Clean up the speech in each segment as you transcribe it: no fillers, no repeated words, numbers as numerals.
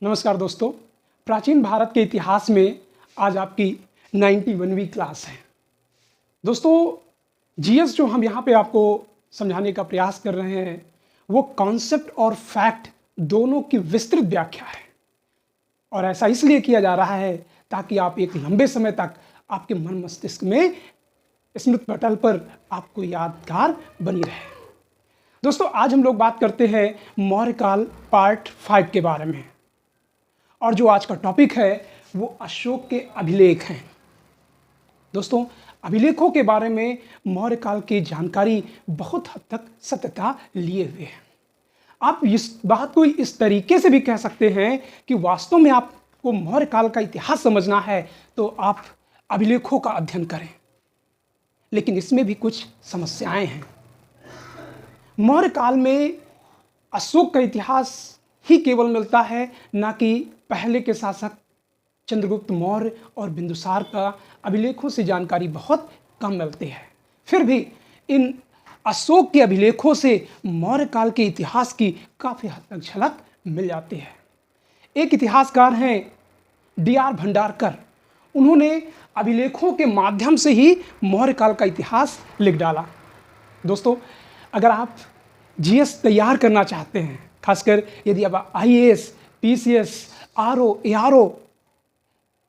नमस्कार दोस्तों। प्राचीन भारत के इतिहास में आज आपकी 91वीं क्लास है। दोस्तों, जीएस जो हम यहाँ पे आपको समझाने का प्रयास कर रहे हैं वो कॉन्सेप्ट और फैक्ट दोनों की विस्तृत व्याख्या है, और ऐसा इसलिए किया जा रहा है ताकि आप एक लंबे समय तक आपके मन मस्तिष्क में स्मृति पटल पर आपको यादगार बनी रहे। दोस्तों, आज हम लोग बात करते हैं मौर्यकाल पार्ट 5 के बारे में, और जो आज का टॉपिक है वो अशोक के अभिलेख हैं। दोस्तों, अभिलेखों के बारे में मौर्यकाल की जानकारी बहुत हद तक सत्यता लिए हुए है। आप इस बात को इस तरीके से भी कह सकते हैं कि वास्तव में आपको मौर्यकाल का इतिहास समझना है तो आप अभिलेखों का अध्ययन करें, लेकिन इसमें भी कुछ समस्याएं हैं। मौर्यकाल में अशोक का इतिहास ही केवल मिलता है, ना कि पहले के शासक चंद्रगुप्त मौर्य और बिंदुसार का अभिलेखों से जानकारी बहुत कम मिलती है। फिर भी इन अशोक के अभिलेखों से मौर्यकाल के इतिहास की काफ़ी हद तक झलक मिल जाती है। एक इतिहासकार हैं D.R. भंडारकर। उन्होंने अभिलेखों के माध्यम से ही मौर्यकाल का इतिहास लिख डाला। दोस्तों, अगर आप जीएस तैयार करना चाहते हैं, खासकर यदि आप IAS, PCS, RO, ARO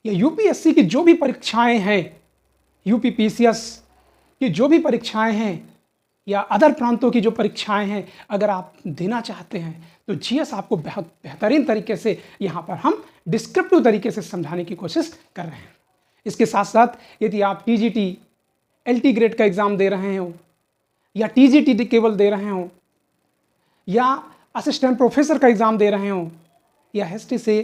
या UPSC की जो भी परीक्षाएं हैं, UP PCS की जो भी परीक्षाएं हैं या अदर प्रांतों की जो परीक्षाएं हैं, अगर आप देना चाहते हैं तो जीएस आपको बहुत बेहतरीन तरीके से यहाँ पर हम डिस्क्रिप्टिव तरीके से समझाने की कोशिश कर रहे हैं। इसके साथ साथ यदि आप TGT, LT ग्रेड का एग्ज़ाम दे रहे हो या TGT केवल दे रहे हो या असिस्टेंट प्रोफेसर का एग्ज़ाम दे रहे हो या हिस्ट्री से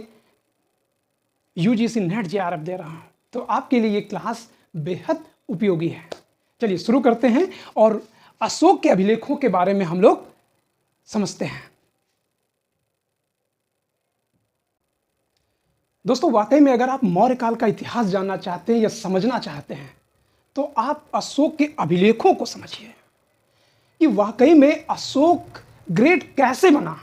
UGC नेट JRF दे रहा हूँ, तो आपके लिए ये क्लास बेहद उपयोगी है। चलिए शुरू करते हैं और अशोक के अभिलेखों के बारे में हम लोग समझते हैं। दोस्तों, वाकई में अगर आप मौर्यकाल का इतिहास जानना चाहते हैं या समझना चाहते हैं तो आप अशोक के अभिलेखों को समझिए कि वाकई में अशोक ग्रेट कैसे बना।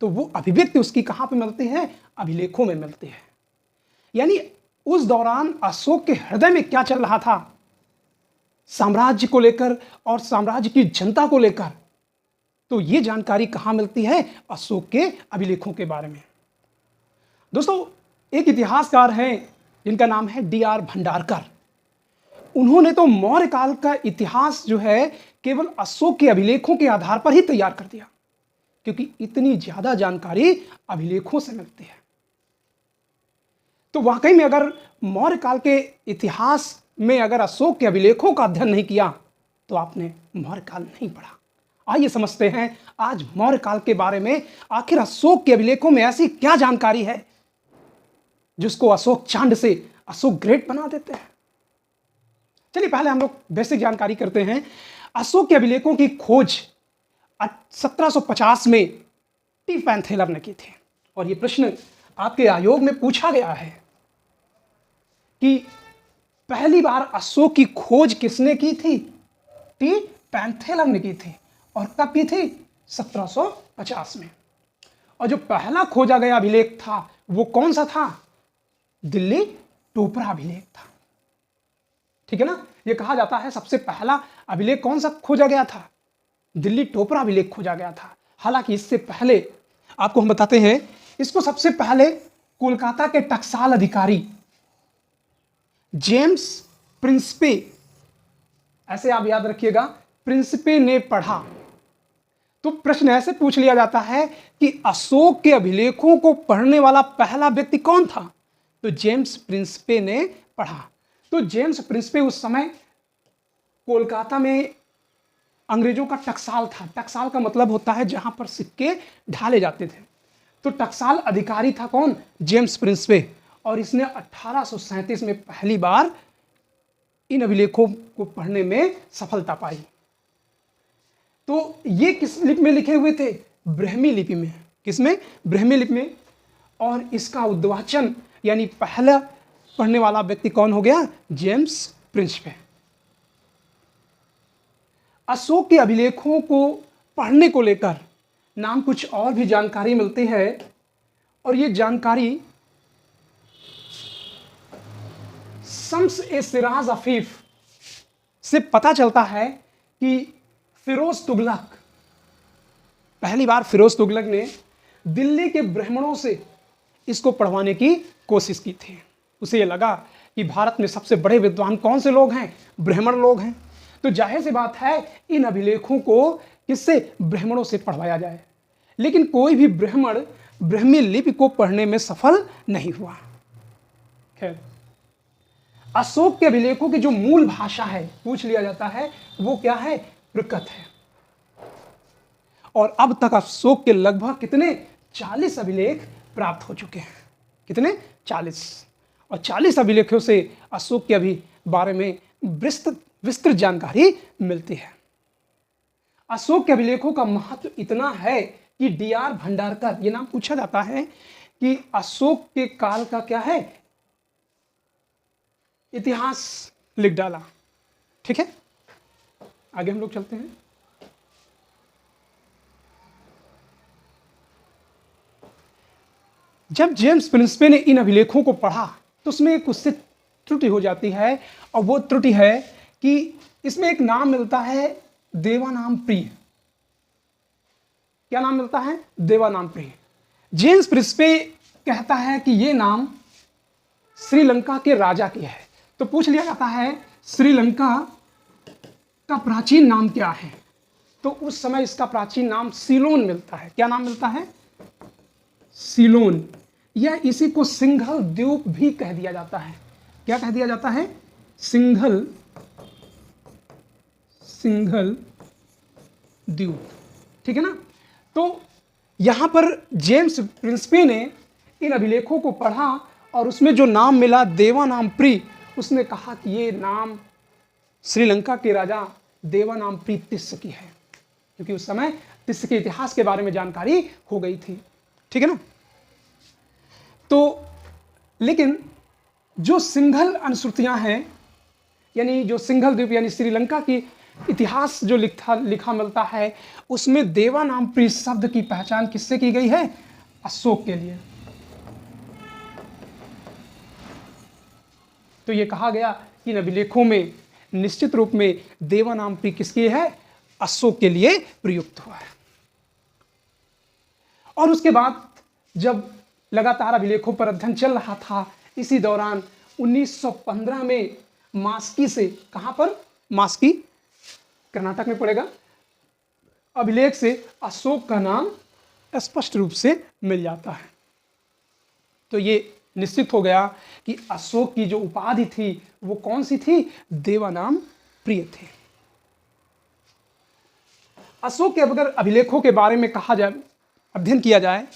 तो वो अभिव्यक्ति उसकी कहाँ पे मिलती है? अभिलेखों में मिलती है। यानी उस दौरान अशोक के हृदय में क्या चल रहा था साम्राज्य को लेकर और साम्राज्य की जनता को लेकर, तो ये जानकारी कहाँ मिलती है? अशोक के अभिलेखों के बारे में। दोस्तों, एक इतिहासकार हैं जिनका नाम है D.R. भंडारकर। उन्होंने तो मौर्यकाल का इतिहास जो है केवल अशोक के अभिलेखों के आधार पर ही तैयार कर दिया, क्योंकि इतनी ज्यादा जानकारी अभिलेखों से मिलती है। तो वाकई में अगर मौर्यकाल के इतिहास में अगर अशोक के अभिलेखों का अध्ययन नहीं किया तो आपने मौर्यकाल नहीं पढ़ा। आइए समझते हैं आज मौर्यकाल के बारे में। आखिर अशोक के अभिलेखों में ऐसी क्या जानकारी है जिसको अशोक चांद से अशोक ग्रेट बना देते हैं? चलिए पहले हम लोग बेसिक जानकारी करते हैं। अशोक के अभिलेखों की खोज 1750 में टी पैंथेलर ने की थी, और यह प्रश्न आपके आयोग में पूछा गया है कि पहली बार अशोक की खोज किसने की थी? टी पैंथेलर ने की थी। और कब की थी? 1750 में। और जो पहला खोजा गया अभिलेख था वो कौन सा था? दिल्ली टोपरा अभिलेख था। ठीक है ना? ये कहा जाता है सबसे पहला अभिलेख कौन सा खोजा गया था? दिल्ली टोपरा अभिलेख खोजा गया था। हालांकि इससे पहले आपको हम बताते हैं, इसको सबसे पहले कोलकाता के टकसाल अधिकारी जेम्स प्रिंसिपे, ऐसे आप याद रखिएगा, प्रिंसिपे ने पढ़ा। तो प्रश्न ऐसे पूछ लिया जाता है कि अशोक के अभिलेखों को पढ़ने वाला पहला व्यक्ति कौन था? तो जेम्स प्रिंसिपे ने पढ़ा। तो जेम्स प्रिंसिपे उस समय कोलकाता में अंग्रेजों का टकसाल था। टकसाल का मतलब होता है जहां पर सिक्के ढाले जाते थे। तो टकसाल अधिकारी था कौन? James Principe. और इसने 1837 में पहली बार इन अभिलेखों को पढ़ने में सफलता पाई। तो ये किस लिपि में लिखे हुए थे? ब्राह्मी लिपि में। किसमें? ब्राह्मी लिपि में। और इसका उद्वाचन यानी पहला पढ़ने वाला व्यक्ति कौन हो गया? James Principe. अशोक के अभिलेखों को पढ़ने को लेकर नाम कुछ और भी जानकारी मिलती है, और ये जानकारी शम्स ए सिराज अफीफ से पता चलता है कि फिरोज तुगलक, पहली बार फिरोज तुगलक ने दिल्ली के ब्राह्मणों से इसको पढ़वाने की कोशिश की थी। उसे ये लगा कि भारत में सबसे बड़े विद्वान कौन से लोग हैं? ब्राह्मण लोग हैं। तो जाहिर सी बात है इन अभिलेखों को किससे? ब्राह्मणों से पढ़वाया जाए। लेकिन कोई भी ब्राह्मण ब्राह्मी लिपि को पढ़ने में सफल नहीं हुआ। खैर, अशोक के अभिलेखों की जो मूल भाषा है, पूछ लिया जाता है, वो क्या है? प्रकृत है। और अब तक अशोक के लगभग कितने? 40 अभिलेख प्राप्त हो चुके हैं। कितने? 40। और 40 अभिलेखों से अशोक के अभी बारे में विस्तृत जानकारी मिलती है। अशोक के अभिलेखों का महत्व इतना है कि D.R. भंडारकर, ये नाम पूछा जाता है कि अशोक के काल का क्या है? इतिहास लिख डाला। ठीक है, आगे हम लोग चलते हैं। जब जेम्स प्रिंसपे ने इन अभिलेखों को पढ़ा तो उसमें एक उससे त्रुटि हो जाती है, और वो त्रुटि है कि इसमें एक नाम मिलता है देवानाम प्रिय। क्या नाम मिलता है? देवानाम प्रिय। जेम्स प्रिंसपे कहता है कि ये नाम श्रीलंका के राजा की है। तो पूछ लिया जाता है श्रीलंका का प्राचीन नाम क्या है? तो उस समय इसका प्राचीन नाम सीलोन मिलता है। क्या नाम मिलता है? सीलोन, या इसी को सिंघल द्वीप भी कह दिया जाता है। क्या कह दिया जाता है? सिंघल द्वीप। ठीक है ना? तो यहां पर जेम्स प्रिंसपे ने इन अभिलेखों को पढ़ा और उसमें जो नाम मिला देवानाम प्री, उसने कहा कि ये नाम श्रीलंका के राजा देवानाम प्री तिस्स की है, क्योंकि उस समय तिस्स के इतिहास के बारे में जानकारी हो गई थी। ठीक है ना? तो लेकिन जो सिंघल अनुश्रुतियां हैं, यानी जो सिंघल द्वीप यानी श्रीलंका की इतिहास जो लिखा मिलता है, उसमें देवानाम प्री शब्द की पहचान किससे की गई है? अशोक के लिए। तो ये कहा गया कि इन अभिलेखों में निश्चित रूप में देवानाम प्री किसकी है? अशोक के लिए प्रयुक्त हुआ है। और उसके बाद जब लगातार अभिलेखों पर अध्ययन चल रहा था, इसी दौरान 1915 में मास्की से, कहां पर? मास्की, कर्नाटक में पड़ेगा, अभिलेख से अशोक का नाम स्पष्ट रूप से मिल जाता है। तो ये निश्चित हो गया कि अशोक की जो उपाधि थी वो कौन सी थी? देवानाम प्रिय थे। अशोक के अगर अभिलेखों के बारे में कहा जाए, अध्ययन किया जाए,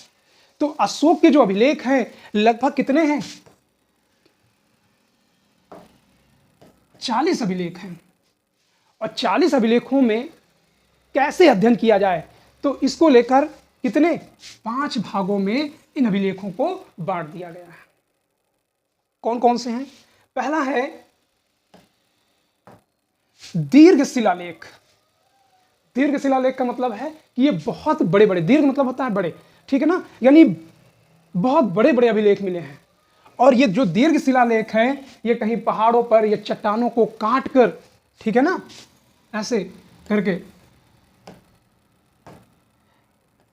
तो अशोक के जो अभिलेख हैं लगभग कितने हैं? 40 अभिलेख हैं। और 40 अभिलेखों में कैसे अध्ययन किया जाए, तो इसको लेकर कितने? 5 भागों में इन अभिलेखों को बांट दिया गया है। कौन कौन से हैं? पहला है दीर्घ शिलालेख। दीर्घ शिलालेख का मतलब है कि ये बहुत बड़े बड़े, दीर्घ मतलब होता है बड़े, ठीक है ना, यानी बहुत बड़े बड़े अभिलेख मिले हैं। और ये जो दीर्घ शिलालेख हैं, ये कहीं पहाड़ों पर या चट्टानों को काट कर, ठीक है ना, ऐसे करके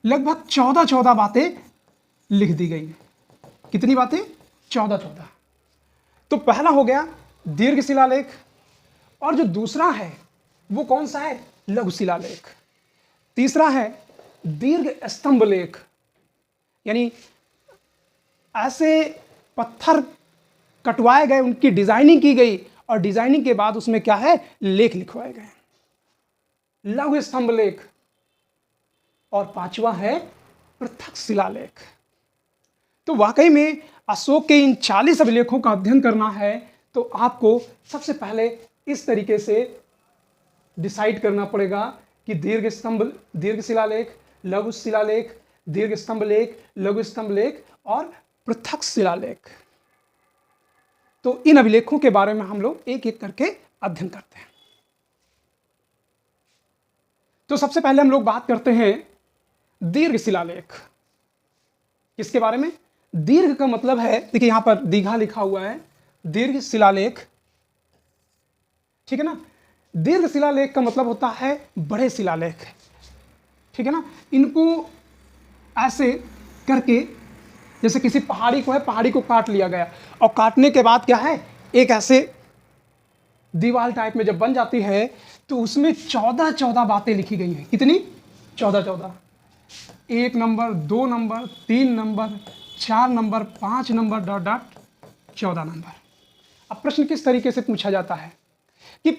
लगभग 14 बातें लिख दी गई। कितनी बातें? 14। तो पहला हो गया दीर्घ शिलालेख, और जो दूसरा है वो कौन सा है? लघु शिलालेख। तीसरा है दीर्घ स्तंभ लेख, यानी ऐसे पत्थर कटवाए गए, उनकी डिजाइनिंग की गई और डिजाइनिंग के बाद उसमें क्या है? लेख लिखवाए गए, लघु स्तंभ लेख। और पांचवा है पृथक शिलालेख। तो वाकई में अशोक के इन 40 अभिलेखों का अध्ययन करना है तो आपको सबसे पहले इस तरीके से डिसाइड करना पड़ेगा कि दीर्घ शिलालेख, लघु शिलालेख, दीर्घ स्तंभ लेख, लघु स्तंभ लेख और पृथक शिलालेख। तो इन अभिलेखों के बारे में हम लोग एक एक करके अध्ययन करते हैं। तो सबसे पहले हम लोग बात करते हैं दीर्घ शिलालेख। किसके बारे में? दीर्घ का मतलब है, देखिए यहां पर दीघा लिखा हुआ है, दीर्घ शिलालेख, ठीक है ना। दीर्घ शिलालेख का मतलब होता है बड़े शिलालेख, ठीक है ना। इनको ऐसे करके, जैसे किसी पहाड़ी को है, पहाड़ी को काट लिया गया और काटने के बाद क्या है, एक ऐसे दीवार टाइप में जब बन जाती है तो उसमें 14 बातें लिखी गई हैं। कितनी? 14। 1 number, 2 number, 3 number, 4 number, 5 number, dot dot 14 number. अब प्रश्न किस तरीके से पूछा जाता है कि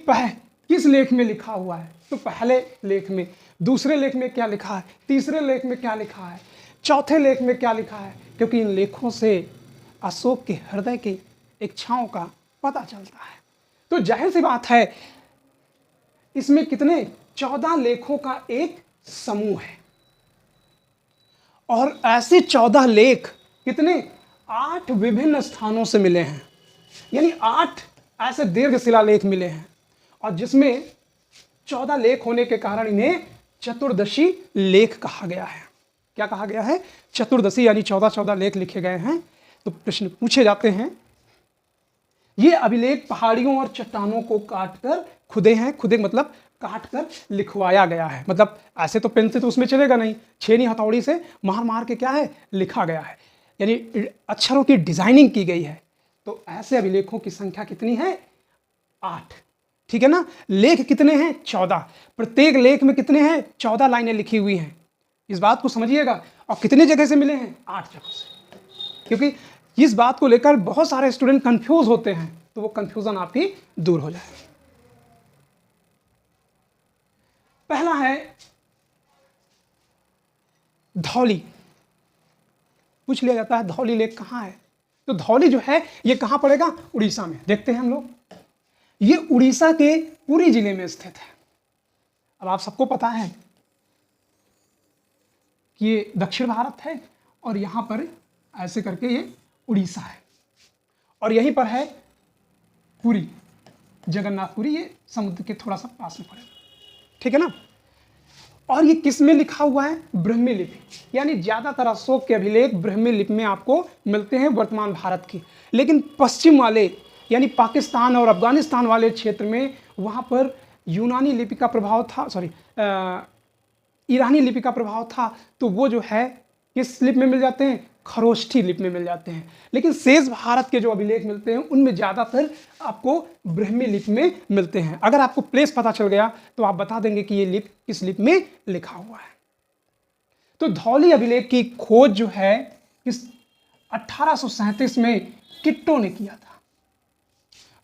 किस लेख में लिखा हुआ है, तो पहले लेख में, दूसरे लेख में क्या लिखा है, तीसरे लेख में क्या लिखा है, चौथे लेख में क्या लिखा है, क्योंकि इन लेखों से अशोक के हृदय की इच्छाओं का पता चलता है। तो जाहिर सी बात है इसमें कितने, 14 लेखों का एक समूह है और ऐसे 14 लेख कितने, 8 विभिन्न स्थानों से मिले हैं, यानी 8 ऐसे दीर्घ शिलालेख मिले हैं और जिसमें 14 लेख होने के कारण इन्हें चतुर्दशी लेख कहा गया है। क्या कहा गया है? चतुर्दशी, यानी 14 लेख लिखे गए हैं। तो प्रश्न पूछे जाते हैं, ये अभिलेख पहाड़ियों और चट्टानों को काटकर खुदे हैं, खुदे मतलब काटकर लिखवाया गया है, मतलब ऐसे तो पेन से तो उसमें चलेगा नहीं, छेनी हथौड़ी से मार मार के क्या है, लिखा गया है, यानी अक्षरों की डिजाइनिंग की गई है। तो ऐसे अभिलेखों की संख्या कितनी है? 8, ठीक है ना। लेख कितने हैं? 14। प्रत्येक लेख में कितने हैं? 14 लाइनें लिखी हुई हैं, इस बात को समझिएगा। और कितने जगह से मिले हैं? 8 जगह से, क्योंकि इस बात को लेकर बहुत सारे स्टूडेंट कंफ्यूज होते हैं, तो वो कंफ्यूजन आपकी दूर हो जाए। पहला है धौली। पूछ लिया जाता है धौली लेक कहाँ है, तो धौली जो है ये कहाँ पड़ेगा? उड़ीसा में। देखते हैं हम लोग, ये उड़ीसा के पुरी जिले में स्थित है। अब आप सबको पता है कि ये दक्षिण भारत है और यहां पर ऐसे करके ये उड़ीसा है और यहीं पर है पुरी, जगन्नाथपुरी, ये समुद्र के थोड़ा सा पास में पड़ेगा, ठीक है ना। और ये किस में लिखा हुआ है? ब्राह्मी लिपि, यानी ज्यादातर अशोक के अभिलेख ब्राह्मी लिपि में आपको मिलते हैं वर्तमान भारत की, लेकिन पश्चिम वाले यानी पाकिस्तान और अफगानिस्तान वाले क्षेत्र में वहां पर यूनानी लिपि का प्रभाव था, ईरानी लिपि का प्रभाव था, तो वो जो है किस लिपि में मिल जाते हैं? खरोष्ठी लिपि में मिल जाते हैं। लेकिन शेष भारत के जो अभिलेख मिलते हैं उनमें ज़्यादातर आपको ब्राह्मी लिपि में मिलते हैं। अगर आपको प्लेस पता चल गया तो आप बता देंगे कि ये लिपि किस लिपि में लिखा हुआ है। तो धौली अभिलेख की खोज जो है इस 1837 में किट्टो ने किया था।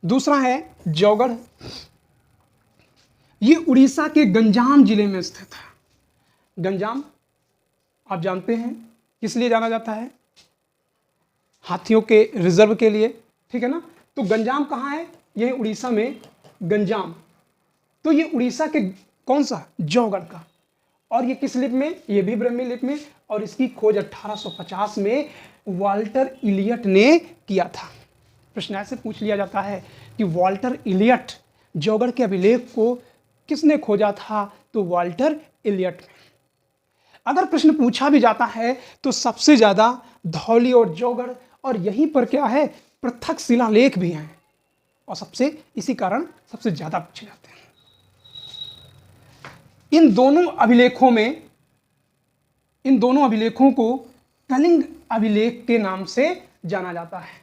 दूसरा है जौगढ़, ये उड़ीसा के गंजाम जिले में स्थित है। गंजाम आप जानते हैं किस लिए जाना जाता है? हाथियों के रिजर्व के लिए, ठीक है ना। तो गंजाम कहाँ है? यह उड़ीसा में गंजाम। तो ये उड़ीसा के कौन सा? जौगढ़ का। और ये किस लिपि में? ये भी ब्राह्मी लिपि में, और इसकी खोज 1850 में वाल्टर इलियट ने किया था। प्रश्न ऐसे पूछ लिया जाता है कि वाल्टर इलियट, जौगढ़ के अभिलेख को किसने खोजा था? तो वाल्टर इलियट ने। अगर प्रश्न पूछा भी जाता है तो सबसे ज्यादा धौली और जौगढ़, और यहीं पर क्या है, पृथक शिलालेख भी हैं, और सबसे इसी कारण सबसे ज्यादा पूछे जाते हैं। इन दोनों अभिलेखों को कलिंग अभिलेख के नाम से जाना जाता है,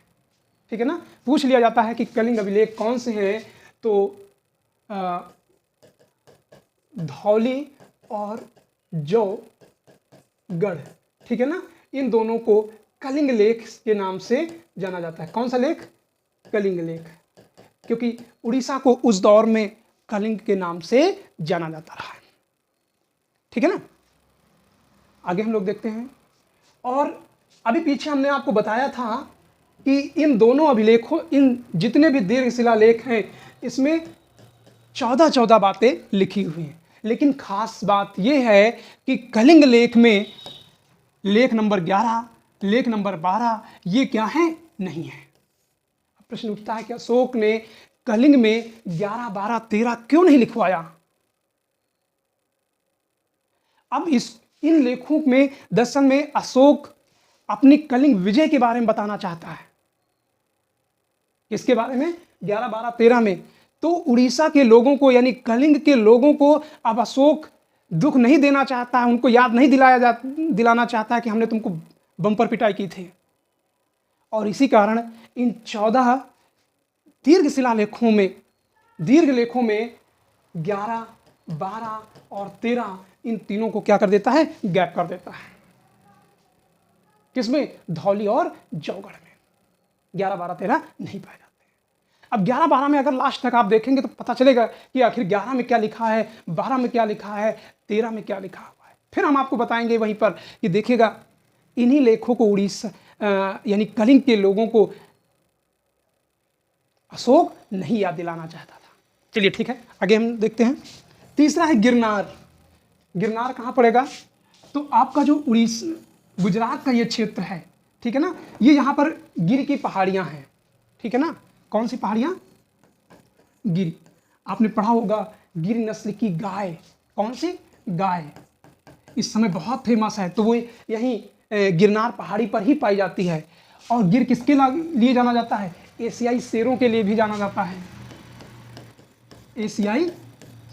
ठीक है ना। पूछ लिया जाता है कि कलिंग अभिलेख कौन से हैं, तो धौली और जौगढ़, ठीक है ना, इन दोनों को कलिंग लेख के नाम से जाना जाता है। कौन सा लेख? कलिंग लेख, क्योंकि उड़ीसा को उस दौर में कलिंग के नाम से जाना जाता रहा है, ठीक है ना। आगे हम लोग देखते हैं, और अभी पीछे हमने आपको बताया था कि इन दोनों अभिलेखों, इन जितने भी दीर्घ शिलालेख हैं, इसमें 14 बातें लिखी हुई हैं। लेकिन खास बात यह है कि कलिंग लेख में लेख नंबर 11, लेख नंबर 12 ये क्या है? नहीं है। प्रश्न उठता है कि अशोक ने कलिंग में 11, 12, 13 क्यों नहीं लिखवाया? अब इन लेखों में दर्शन में अशोक अपनी कलिंग विजय के बारे में बताना चाहता है। किसके बारे में? 11, 12, 13 में। तो उड़ीसा के लोगों को यानी कलिंग के लोगों को अब अशोक दुख नहीं देना चाहता है, उनको याद नहीं दिलाना चाहता है कि हमने तुमको बम्पर पिटाई की थी। और इसी कारण इन 14 दीर्घ शिलालेखों में, दीर्घ लेखों में 11, 12 और 13 इन तीनों को क्या कर देता है? गैप कर देता है। किसमें? धौली और जौगढ़ में 11, 12, 13 नहीं पाए जाते। अब 11, 12 में अगर लास्ट तक आप देखेंगे तो पता चलेगा कि आखिर 11 में क्या लिखा है, 12 में क्या लिखा है, 13 में क्या लिखा हुआ है। फिर हम आपको बताएंगे वहीं पर कि देखिएगा इन्हीं लेखों को उड़ीसा यानी कलिंग के लोगों को अशोक नहीं याद दिलाना चाहता था। चलिए ठीक है, आगे हम देखते हैं। तीसरा है गिरनार। गिरनार कहाँ पड़ेगा? तो आपका जो उड़ीसा गुजरात का ये क्षेत्र है, ठीक है ना, ये यहाँ पर गिर की पहाड़ियाँ हैं, ठीक है ना। कौन सी पहाड़ियाँ? गिर। आपने पढ़ा होगा गिर नस्ल की गाय। कौन सी? गाय इस समय बहुत फेमस है, तो वो यहीं गिरनार पहाड़ी पर ही पाई जाती है। और गिर किसके लिए जाना जाता है? एशियाई शेरों के लिए भी जाना जाता है, एशियाई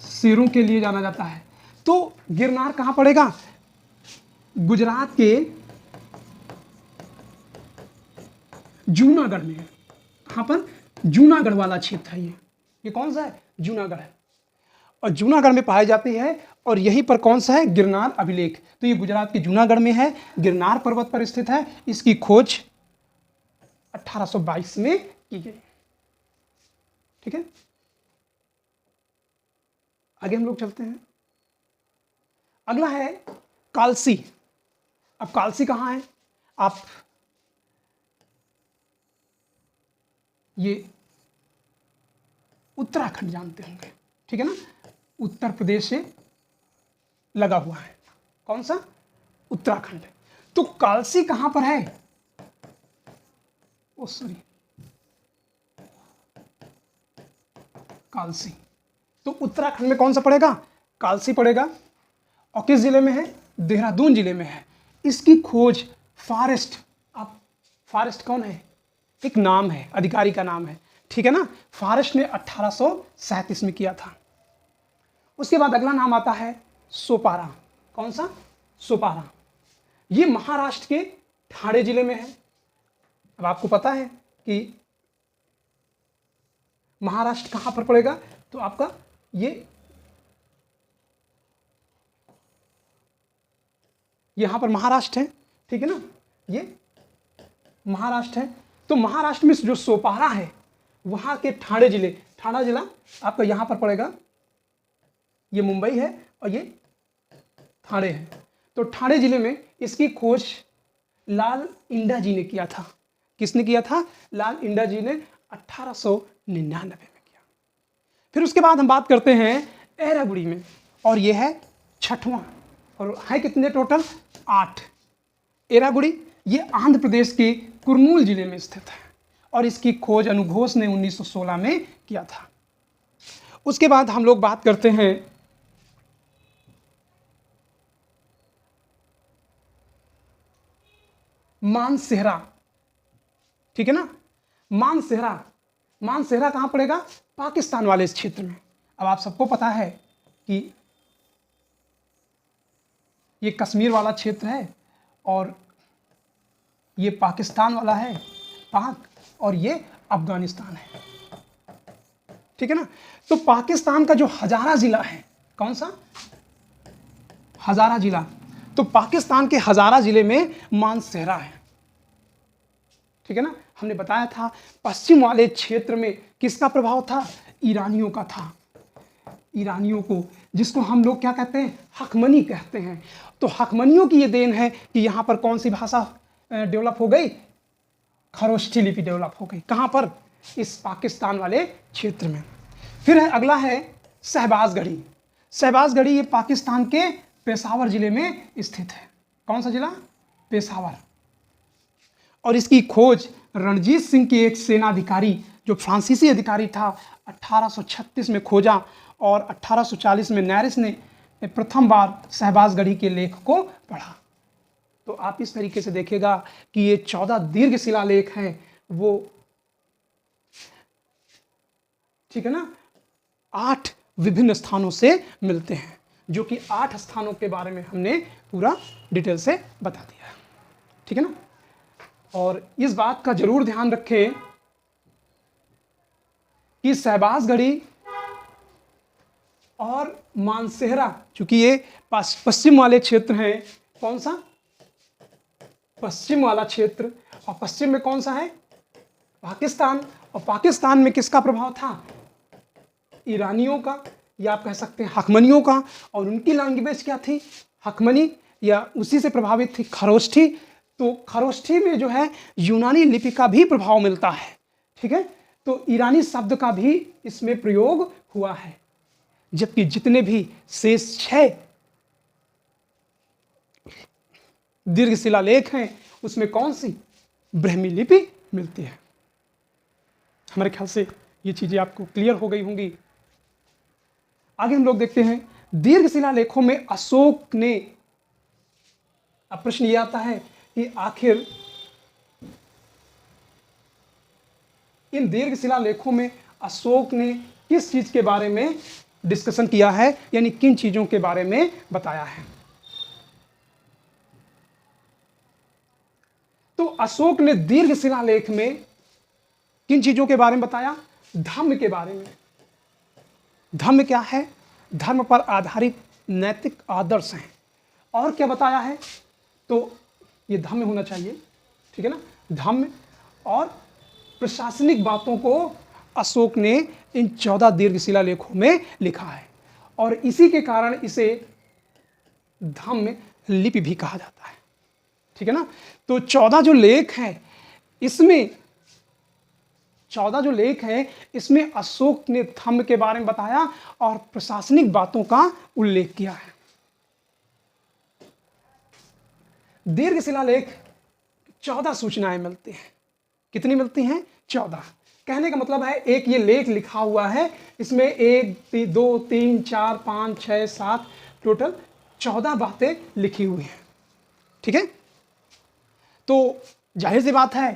शेरों के लिए जाना जाता है। तो गिरनार कहाँ पड़ेगा? गुजरात के जूनागढ़ में है। कहाँ पर? जूनागढ़ वाला क्षेत्र है ये कौन सा है? जूनागढ़ है। और जूनागढ़ में पाई जाती है। और यहीं पर कौन सा है? गिरनार अभिलेख। तो ये गुजरात के जूनागढ़ में है, गिरनार पर्वत पर स्थित है। इसकी खोज 1822 में की गई। ठीक है, आगे हम लोग चलते हैं। अगला है कालसी। अब कालसी कहाँ है? आप ये उत्तराखंड जानते होंगे, ठीक है ना, उत्तर प्रदेश से लगा हुआ है। कौन सा? उत्तराखंड। तो कालसी कहां पर है? ओ सॉरी, कालसी तो उत्तराखंड में कौन सा पड़ेगा? कालसी पड़ेगा। और किस जिले में है? देहरादून जिले में है। इसकी खोज फॉरेस्ट, आप फॉरेस्ट कौन है? एक नाम है, अधिकारी का नाम है, ठीक है ना। फॉरेस्ट ने 1837 में किया था। उसके बाद अगला नाम आता है सोपारा। कौन सा? सोपारा। ये महाराष्ट्र के ठाणे जिले में है। अब आपको पता है कि महाराष्ट्र कहां पर पड़ेगा? तो आपका ये यहां पर महाराष्ट्र है, ठीक है ना, ये महाराष्ट्र है। तो महाराष्ट्र में जो सोपारा है वहां के ठाणे जिले, ठाणा जिला आपका यहां पर पड़ेगा। ये मुंबई है और ये ठाणे है। तो ठाणे जिले में इसकी खोज लाल इंडा जी ने किया था। किसने किया था? लाल इंडा जी ने 1899 में किया। फिर उसके बाद हम बात करते हैं एरागुड़ी में, और ये है 6वां, और है कितने टोटल? 8। एरागुड़ी ये आंध्र प्रदेश के कुर्नूल जिले में स्थित है, और इसकी खोज अनुघोष ने 1916 में किया था। उसके बाद हम लोग बात करते हैं मानसेहरा, ठीक है ना। मानसेहरा, मानसेहरा कहां पड़ेगा? पाकिस्तान वाले इस क्षेत्र में। अब आप सबको पता है कि ये कश्मीर वाला क्षेत्र है, और ये पाकिस्तान वाला है, पाक, और ये अफगानिस्तान है, ठीक है ना। तो पाकिस्तान का जो हजारा जिला है, कौन सा? हजारा जिला। तो पाकिस्तान के हजारा जिले में मानसेहरा है, ठीक है ना। हमने बताया था पश्चिम वाले क्षेत्र में किसका प्रभाव था? ईरानियों का था। ईरानियों को, जिसको हम लोग क्या कहते हैं? हकमनी कहते हैं। तो हकमनियों की ये देन है कि यहाँ पर कौन सी भाषा डेवलप हो गई? खरोष्ठी लिपि डेवलप हो गई। कहाँ पर? इस पाकिस्तान वाले क्षेत्र में। फिर है अगला है शहबाजगढ़ी। शहबाजगढ़ी ये पाकिस्तान के पेशावर जिले में स्थित है। कौन सा जिला? पेशावर। और इसकी खोज रणजीत सिंह के एक सेनाधिकारी, जो फ्रांसीसी अधिकारी था, 1836 में खोजा, और 1840 में नैरिस ने प्रथम बार शहबाजगढ़ी के लेख को पढ़ा। तो आप इस तरीके से देखिएगा कि ये 14 दीर्घ शिलालेख हैं, वो ठीक है ना, 8 विभिन्न स्थानों से मिलते हैं, जो कि 8 स्थानों के बारे में हमने पूरा डिटेल से बता दिया, ठीक है ना। और इस बात का जरूर ध्यान रखें कि शहबाजगढ़ी और मानसेहरा, चूंकि ये पश्चिम वाले क्षेत्र हैं, कौन सा, पश्चिम वाला क्षेत्र, और पश्चिम में कौन सा है, पाकिस्तान, और पाकिस्तान में किसका प्रभाव था, ईरानियों का, या आप कह सकते हैं हकमनियों का, और उनकी लैंग्वेज क्या थी, हकमनी, या उसी से प्रभावित थी खरोष्ठी। तो खरोष्ठी में जो है यूनानी लिपि का भी प्रभाव मिलता है, ठीक है, तो ईरानी शब्द का भी इसमें प्रयोग हुआ है। जबकि जितने भी शेष 6 दीर्घ शिलालेख हैं, उसमें कौन सी, ब्राह्मी लिपि मिलती है। हमारे ख्याल से ये चीजें आपको क्लियर हो गई होंगी। आगे हम लोग देखते हैं दीर्घ शिलालेखों में अशोक ने, अब प्रश्न ये आता है कि आखिर इन दीर्घ शिलालेखों में अशोक ने किस चीज के बारे में डिस्कशन किया है, यानी किन चीजों के बारे में बताया है। तो अशोक ने दीर्घ शिलालेख में किन चीजों के बारे में बताया, धम्म के बारे में। धम्म क्या है, धर्म पर आधारित नैतिक आदर्श हैं। और क्या बताया है, तो ये धम्म होना चाहिए, ठीक है ना, धम्म और प्रशासनिक बातों को अशोक ने इन 14 दीर्घ शिलालेखों में लिखा है, और इसी के कारण इसे धम्म लिपि भी कहा जाता है, ठीक है ना। तो 14 जो लेख हैं, इसमें 14 जो लेख हैं, इसमें अशोक ने धम्म के बारे में बताया और प्रशासनिक बातों का उल्लेख किया है। दीर्घ शिलालेख 14 सूचनाएं मिलती हैं। कितनी मिलती हैं, 14। कहने का मतलब है एक ये लेख लिखा हुआ है, इसमें 1 2 3 4 5 6 7 टोटल 14 बातें लिखी हुई हैं, ठीक है। तो जाहिर सी बात है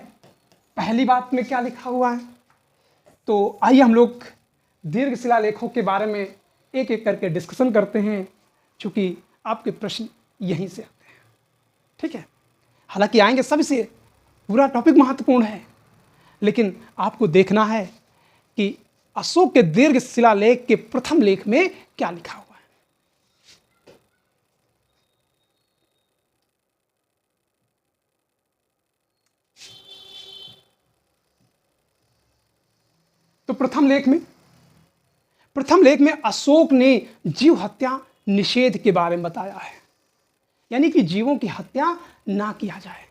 पहली बात में क्या लिखा हुआ है, तो आइए हम लोग दीर्घ शिलालेखों के बारे में एक एक करके डिस्कशन करते हैं, क्योंकि आपके प्रश्न यहीं से आते हैं, ठीक है। हालांकि आएंगे सबसे, पूरा टॉपिक महत्वपूर्ण है, लेकिन आपको देखना है कि अशोक के दीर्घ शिलालेख के प्रथम लेख में क्या लिखा हुआ है। तो प्रथम लेख में अशोक ने जीव हत्या निषेध के बारे में बताया है, यानी कि जीवों की हत्या ना किया जाए।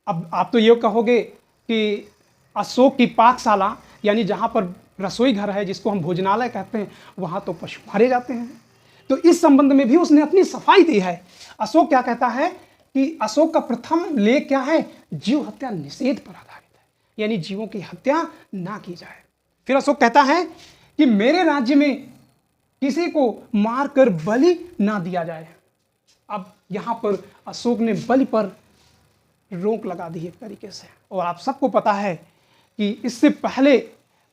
अब आप तो ये कहोगे कि अशोक की पाकशाला, यानी जहां पर रसोई घर है, जिसको हम भोजनालय कहते हैं, वहां तो पशु मारे जाते हैं। तो इस संबंध में भी उसने अपनी सफाई दी है। अशोक क्या कहता है कि अशोक का प्रथम लेख क्या है, जीव हत्या निषेध पर आधारित है, यानी जीवों की हत्या ना की जाए। फिर अशोक कहता है कि मेरे राज्य में किसी को मारकर बलि ना दिया जाए। अब यहां पर अशोक ने बलि पर रोक लगा दी एक तरीके से, और आप सबको पता है कि इससे पहले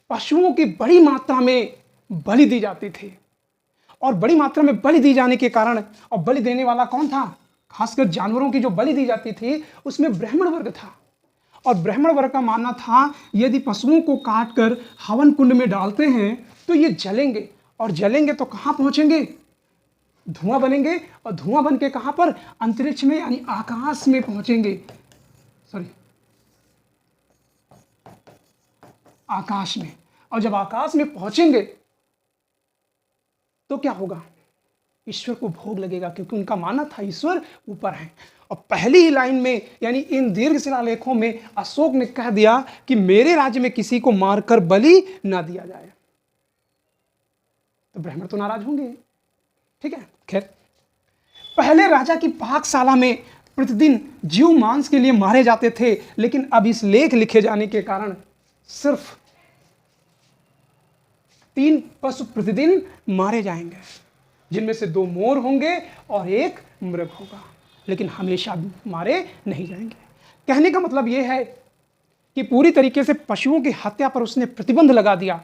पशुओं की बड़ी मात्रा में बलि दी जाती थी, और बड़ी मात्रा में बलि दी जाने के कारण, और बलि देने वाला कौन था, खासकर जानवरों की जो बलि दी जाती थी उसमें ब्राह्मण वर्ग था। और ब्राह्मण वर्ग का मानना था यदि पशुओं को काट कर हवन कुंड में डालते हैं तो ये जलेंगे, और जलेंगे तो कहां पहुंचेंगे, धुआं बनेंगे, और धुआं बन के कहां पर, अंतरिक्ष में यानी आकाश में पहुंचेंगे, आकाश में। और जब आकाश में पहुंचेंगे तो क्या होगा, ईश्वर को भोग लगेगा, क्योंकि उनका मानना था ईश्वर ऊपर है। और पहली ही लाइन में, यानी इन दीर्घ शिलालेखों में अशोक ने कह दिया कि मेरे राज्य में किसी को मारकर बलि ना दिया जाए। तो ब्राह्मण तो नाराज होंगे, ठीक है। खैर, पहले राजा की पाकशाला में प्रतिदिन जीव मांस के लिए मारे जाते थे, लेकिन अब इस लेख लिखे जाने के कारण सिर्फ 3 पशु प्रतिदिन मारे जाएंगे, जिनमें से 2 मोर होंगे और 1 मृग होगा। लेकिन हमेशा मारे नहीं जाएंगे। कहने का मतलब यह है कि पूरी तरीके से पशुओं की हत्या पर उसने प्रतिबंध लगा दिया,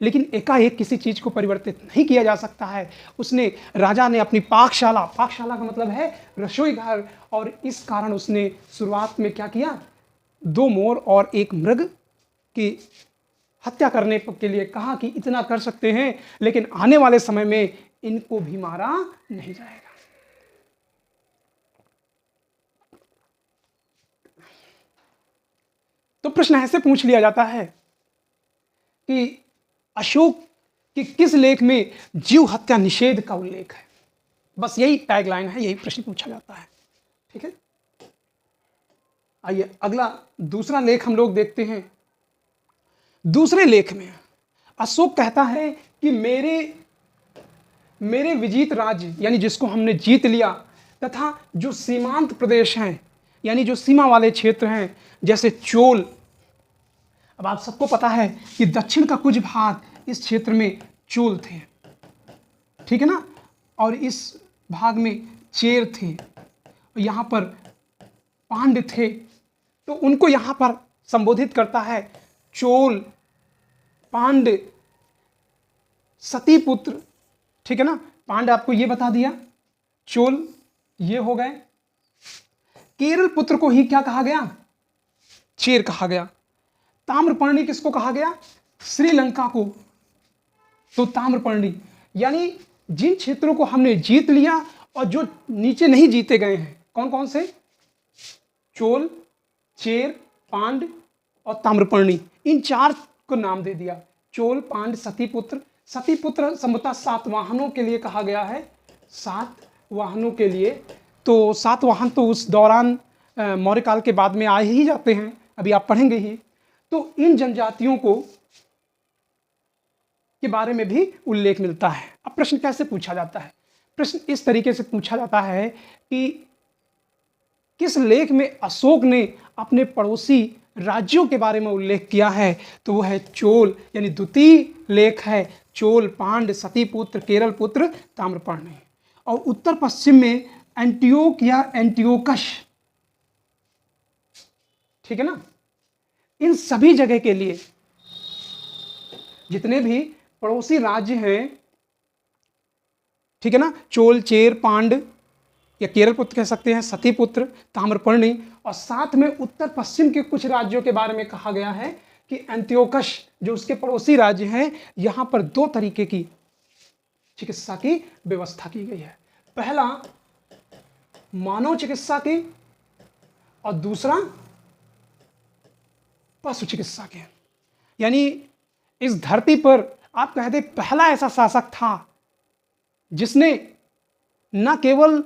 लेकिन एकाएक किसी चीज को परिवर्तित नहीं किया जा सकता है। उसने राजा ने अपनी पाकशाला का मतलब है रसोई घर, और इस कारण उसने शुरुआत में क्या किया, 2 मोर और 1 मृग की हत्या करने के लिए कहा कि इतना कर सकते हैं, लेकिन आने वाले समय में इनको भी मारा नहीं जाएगा। तो प्रश्न ऐसे पूछ लिया जाता है कि अशोक के किस लेख में जीव हत्या निषेध का उल्लेख है? बस यही टैगलाइन है, यही प्रश्न पूछा जाता है। ठीक है, आइए अगला दूसरा लेख हम लोग देखते हैं। दूसरे लेख में अशोक कहता है कि मेरे विजित राज्य, यानी जिसको हमने जीत लिया, तथा जो सीमांत प्रदेश हैं, यानी जो सीमा वाले क्षेत्र हैं, जैसे चोल। अब आप सबको पता है कि दक्षिण का कुछ भाग इस क्षेत्र में चोल थे, ठीक है ना, और इस भाग में चेर थे, यहाँ पर पांड्य थे। तो उनको यहाँ पर संबोधित करता है चोल, पांड्य, सतीपुत्र। ठीक है ना, पांड्य आपको ये बता दिया, चोल ये हो गए। केरल पुत्र को ही क्या कहा गया, चेर कहा गया। ताम्रपर्णी किसको कहा गया, श्रीलंका को। तो ताम्रपर्णी यानी जिन क्षेत्रों को हमने जीत लिया और जो नीचे नहीं जीते गए हैं, कौन कौन से, चोल, चेर, पांड्य और ताम्रपर्णी, इन 4 को नाम दे दिया। चोल, पांड्य, सतीपुत्र। सतीपुत्र संभवतः सातवाहनों के लिए कहा गया है, 7 वाहनों के लिए। तो 7 वाहन तो उस दौरान मौर्य काल के बाद में आए ही जाते हैं, अभी आप पढ़ेंगे ही। तो इन जनजातियों को के बारे में भी उल्लेख मिलता है। अब प्रश्न कैसे पूछा जाता है, प्रश्न इस तरीके से पूछा जाता है कि किस लेख में अशोक ने अपने पड़ोसी राज्यों के बारे में उल्लेख किया है। तो वो है चोल, यानी द्वितीय लेख है, चोल, पांड्य, सतीपुत्र, केरल पुत्र, ताम्रपर्णी। और उत्तर पश्चिम में एंटियोक या एंटियोकस, ठीक है ना। इन सभी जगह के लिए जितने भी पड़ोसी राज्य हैं, ठीक है ना, चोल, चेर, पांड्य या केरल पुत्र कह सकते हैं, सतीपुत्र, ताम्रपर्णी, और साथ में उत्तर पश्चिम के कुछ राज्यों के बारे में कहा गया है कि एंटियोकस जो उसके पड़ोसी राज्य हैं, यहां पर 2 तरीके की चिकित्सा की व्यवस्था की गई है। पहला मानव चिकित्सा की और दूसरा पशु चिकित्सा के। यानी इस धरती पर आप कह दें पहला ऐसा शासक था जिसने न केवल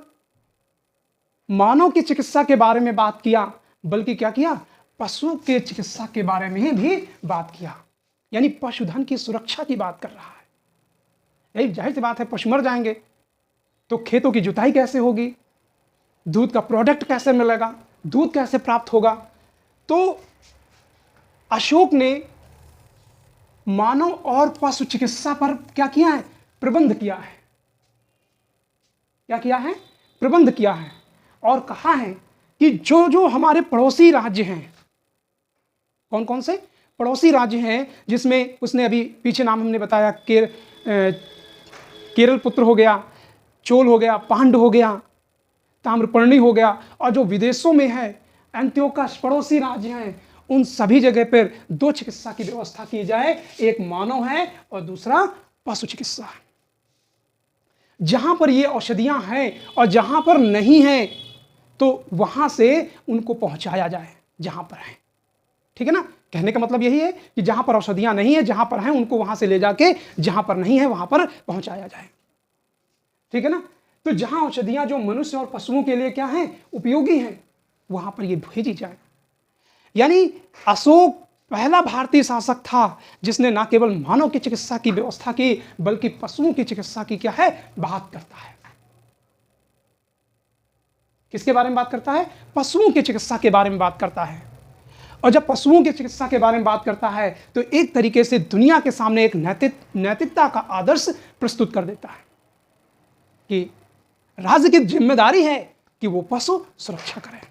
मानव की चिकित्सा के बारे में बात किया, बल्कि क्या किया, पशु के चिकित्सा के बारे में भी बात किया। यानी पशुधन की सुरक्षा की बात कर रहा है। यही जाहिर सी बात है, पशु मर जाएंगे तो खेतों की जुताई कैसे होगी, दूध का प्रोडक्ट कैसे मिलेगा, दूध कैसे प्राप्त होगा। तो अशोक ने मानव और पशु चिकित्सा पर क्या किया है, प्रबंध किया है। क्या किया है, प्रबंध किया है। और कहा है कि जो जो हमारे पड़ोसी राज्य हैं, कौन कौन से पड़ोसी राज्य हैं, जिसमें उसने अभी पीछे नाम हमने बताया, केरल पुत्र हो गया, चोल हो गया, पांड्य हो गया, ताम्रपर्णी हो गया, और जो विदेशों में है एंटियोकस पड़ोसी राज्य हैं, उन सभी जगह पर 2 चिकित्सा की व्यवस्था की जाए, एक मानव है और दूसरा पशु चिकित्सा है। जहां पर ये औषधियां हैं और जहां पर नहीं है तो वहां से उनको पहुंचाया जाए जहां पर है। ठीक है ना, कहने का मतलब यही है कि जहां पर औषधियां नहीं है, जहां पर हैं उनको वहां से ले जाके जहां पर नहीं है वहां पर पहुंचाया जाए। ठीक है ना, तो जहां औषधियां जो मनुष्य और पशुओं के लिए क्या है, उपयोगी हैं, वहां पर ये भेजी जाए। यानी अशोक पहला भारतीय शासक था जिसने न केवल मानव की चिकित्सा की व्यवस्था की, बल्कि पशुओं की चिकित्सा की क्या है, बात करता है। किसके बारे में बात करता है, पशुओं की चिकित्सा के बारे में बात करता है। और जब पशुओं की चिकित्सा के बारे में बात करता है तो एक तरीके से दुनिया के सामने एक नैतिकता का आदर्श प्रस्तुत कर देता है कि राज्य की जिम्मेदारी है कि वो पशु सुरक्षा करें।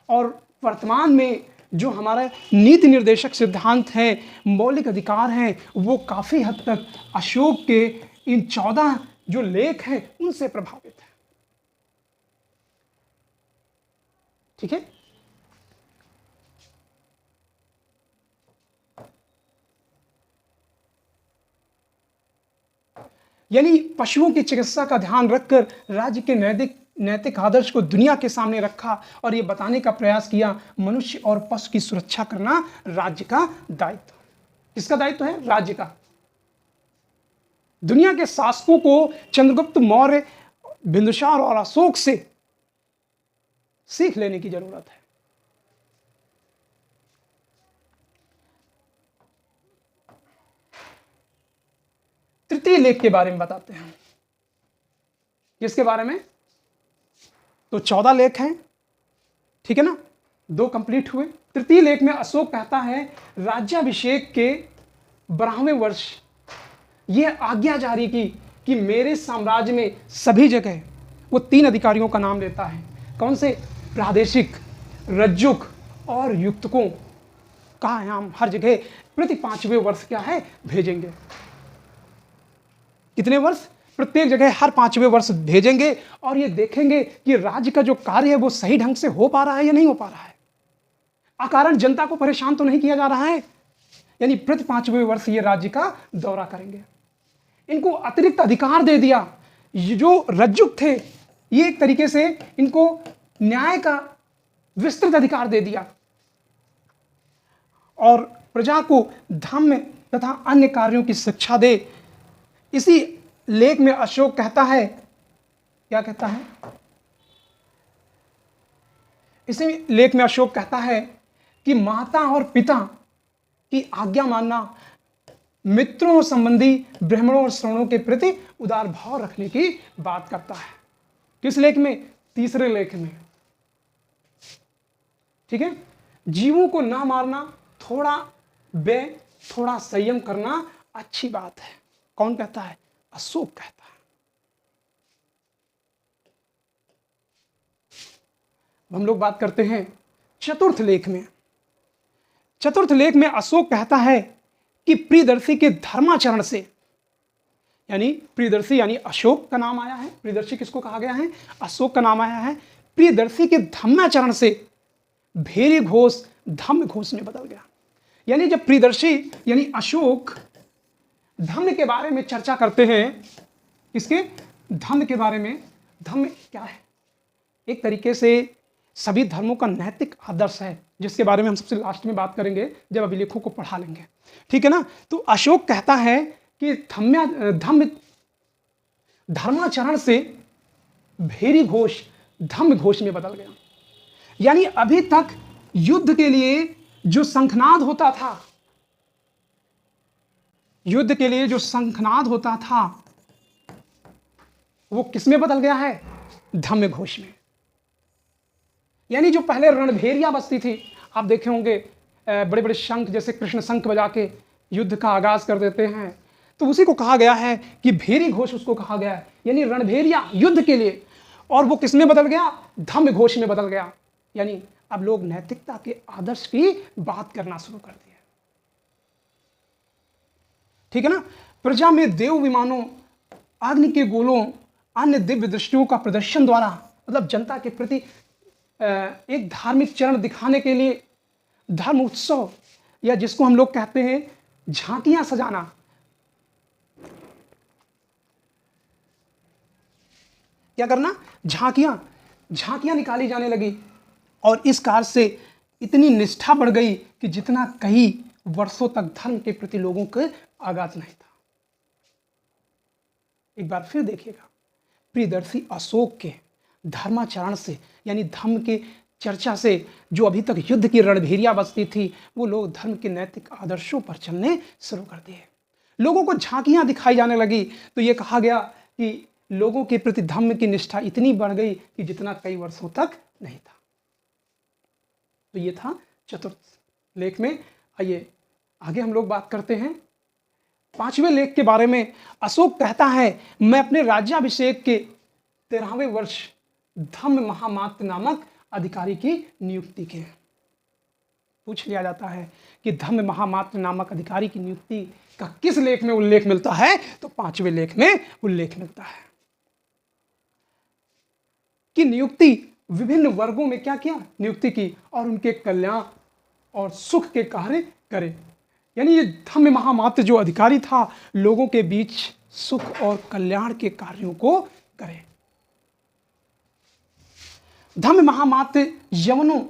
और वर्तमान में जो हमारा नीति निर्देशक सिद्धांत है, मौलिक अधिकार हैं, वो काफ़ी हद तक अशोक के इन 14 जो लेख हैं उनसे प्रभावित है। ठीक है। यानी पशुओं की चिकित्सा का ध्यान रखकर राज्य के नैतिक आदर्श को दुनिया के सामने रखा और ये बताने का प्रयास किया मनुष्य और पशु की सुरक्षा करना राज्य का दायित्व। किसका दायित्व है? राज्य का। दुनिया के शासकों को चंद्रगुप्त मौर्य, बिंदुसार और अशोक से सीख लेने की जरूरत है। तृतीय लेख के बारे में बताते हैं। किसके बारे में? तो 14 लेख हैं, ठीक है ना, 2 कंप्लीट हुए। तृतीय लेख में अशोक कहता है राज्याभिषेक के 12वें वर्ष यह आज्ञा जारी की कि मेरे साम्राज्य में सभी जगह, वो 3 अधिकारियों का नाम लेता है। कौन से? प्रादेशिक, रज्जुक और युक्तकों का हम हर जगह प्रति 5वें वर्ष क्या है भेजेंगे। कितने वर्ष? प्रत्येक जगह हर 5वें वर्ष भेजेंगे और ये देखेंगे कि राज्य का जो कार्य है वो सही ढंग से हो पा रहा है या नहीं हो पा रहा है, अकारण जनता को परेशान तो नहीं किया जा रहा है। यानी प्रति 5वें वर्ष ये राज्य का दौरा करेंगे। इनको अतिरिक्त अधिकार दे दिया। ये जो रज्जुक थे ये एक तरीके से इनको न्याय का विस्तृत अधिकार दे दिया और प्रजा को धर्म तथा अन्य कार्यों की शिक्षा दे। इसी लेख में अशोक कहता है, क्या कहता है? इसी लेख में अशोक कहता है कि माता और पिता की आज्ञा मानना, मित्रों संबंधी ब्राह्मणों और श्रवणों के प्रति उदार भाव रखने की बात करता है। किस लेख में? तीसरे लेख में। ठीक है। जीवों को ना मारना, थोड़ा व्यय, थोड़ा संयम करना अच्छी बात है। कौन कहता है? अशोक कहता है। हम लोग बात करते हैं चतुर्थ लेख में। चतुर्थ लेख में अशोक कहता है कि प्रियदर्शी के धर्माचरण से, यानी प्रियदर्शी यानी अशोक का नाम आया है। प्रियदर्शी किसको कहा गया है? अशोक का नाम आया है। प्रियदर्शी के धर्माचरण से भेरी घोष धम्म घोष में बदल गया। यानी जब प्रियदर्शी यानी अशोक धम्म के बारे में चर्चा करते हैं, इसके धम्म के बारे में, धम्म क्या है? एक तरीके से सभी धर्मों का नैतिक आदर्श है, जिसके बारे में हम सबसे लास्ट में बात करेंगे जब अभिलेखों को पढ़ा लेंगे। ठीक है ना। तो अशोक कहता है कि धर्माचरण से भेरी घोष धम्म घोष में बदल गया। यानी अभी तक युद्ध के लिए जो शंखनाद होता था, युद्ध के लिए जो शंखनाद होता था, वो किस में बदल गया है? धम्म घोष में। यानी जो पहले रणभेरिया बजती थी, आप देखे होंगे बड़े बड़े शंख, जैसे कृष्ण शंख बजा के युद्ध का आगाज कर देते हैं, तो उसी को कहा गया है कि भेरी घोष उसको कहा गया है। यानी रणभेरिया युद्ध के लिए, और वो किस में बदल गया? धम्म घोष में बदल गया। यानी अब लोग नैतिकता के आदर्श की बात करना शुरू कर दिया। ठीक है ना। प्रजा में देव विमानों, अग्नि के गोलों, अन्य दिव्य दृष्टियों का प्रदर्शन द्वारा, मतलब जनता के प्रति एक धार्मिक चरण दिखाने के लिए धर्म उत्सव, या जिसको हम लोग कहते हैं झांकियां सजाना, क्या करना? झांकियां निकाली जाने लगी। और इस कार्य से इतनी निष्ठा बढ़ गई कि जितना कई वर्षों तक धर्म के प्रति लोगों का आगाज नहीं था। एक बार फिर देखिएगा, प्रियदर्शी अशोक के धर्माचरण से, यानी धर्म के चर्चा से, जो अभी तक युद्ध की रणभेरिया बजती थी, वो लोग धर्म के नैतिक आदर्शों पर चलने शुरू कर दिए। लोगों को झांकियां दिखाई जाने लगी। तो ये कहा गया कि लोगों के प्रति धर्म की निष्ठा इतनी बढ़ गई कि जितना कई वर्षों तक नहीं था। तो ये था चतुर्थ लेख में। आइए आगे हम लोग बात करते हैं 5वें लेख के बारे में। अशोक कहता है, मैं अपने राज्याभिषेक के 13वें वर्ष धम्म महामात्र नामक अधिकारी की नियुक्ति के। पूछ लिया जाता है कि धम्म महामात्र नामक अधिकारी की नियुक्ति का किस लेख में उल्लेख मिलता है, तो 5वें लेख में उल्लेख मिलता है कि नियुक्ति विभिन्न वर्गों में क्या किया, नियुक्ति की, और उनके कल्याण और सुख के कार्य करे। यानी ये धम्म महामात्र जो अधिकारी था, लोगों के बीच सुख और कल्याण के कार्यों को करे। धम्म महामात्र यवनों,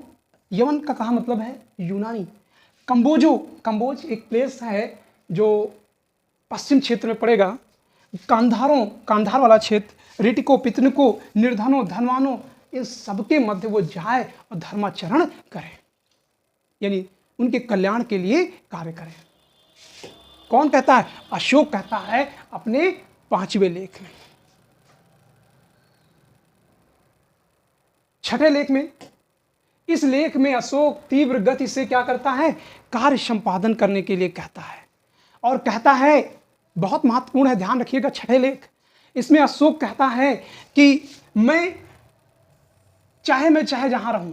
यवन का कहा मतलब है यूनानी। कंबोज एक प्लेस है जो पश्चिम क्षेत्र में पड़ेगा। कांधार वाला क्षेत्र, रेटिको, पितनिको, निर्धनों, धनवानों, इन सबके मध्य वो जाए और धर्माचरण करे, यानी उनके कल्याण के लिए कार्य करे। कौन कहता है? अशोक कहता है अपने 5वें लेख में। 6ठे लेख में, इस लेख में अशोक तीव्र गति से क्या करता है? कार्य संपादन करने के लिए कहता है, और कहता है, बहुत महत्वपूर्ण है, ध्यान रखिएगा 6ठे लेख। इसमें अशोक कहता है कि मैं चाहे जहां रहूं,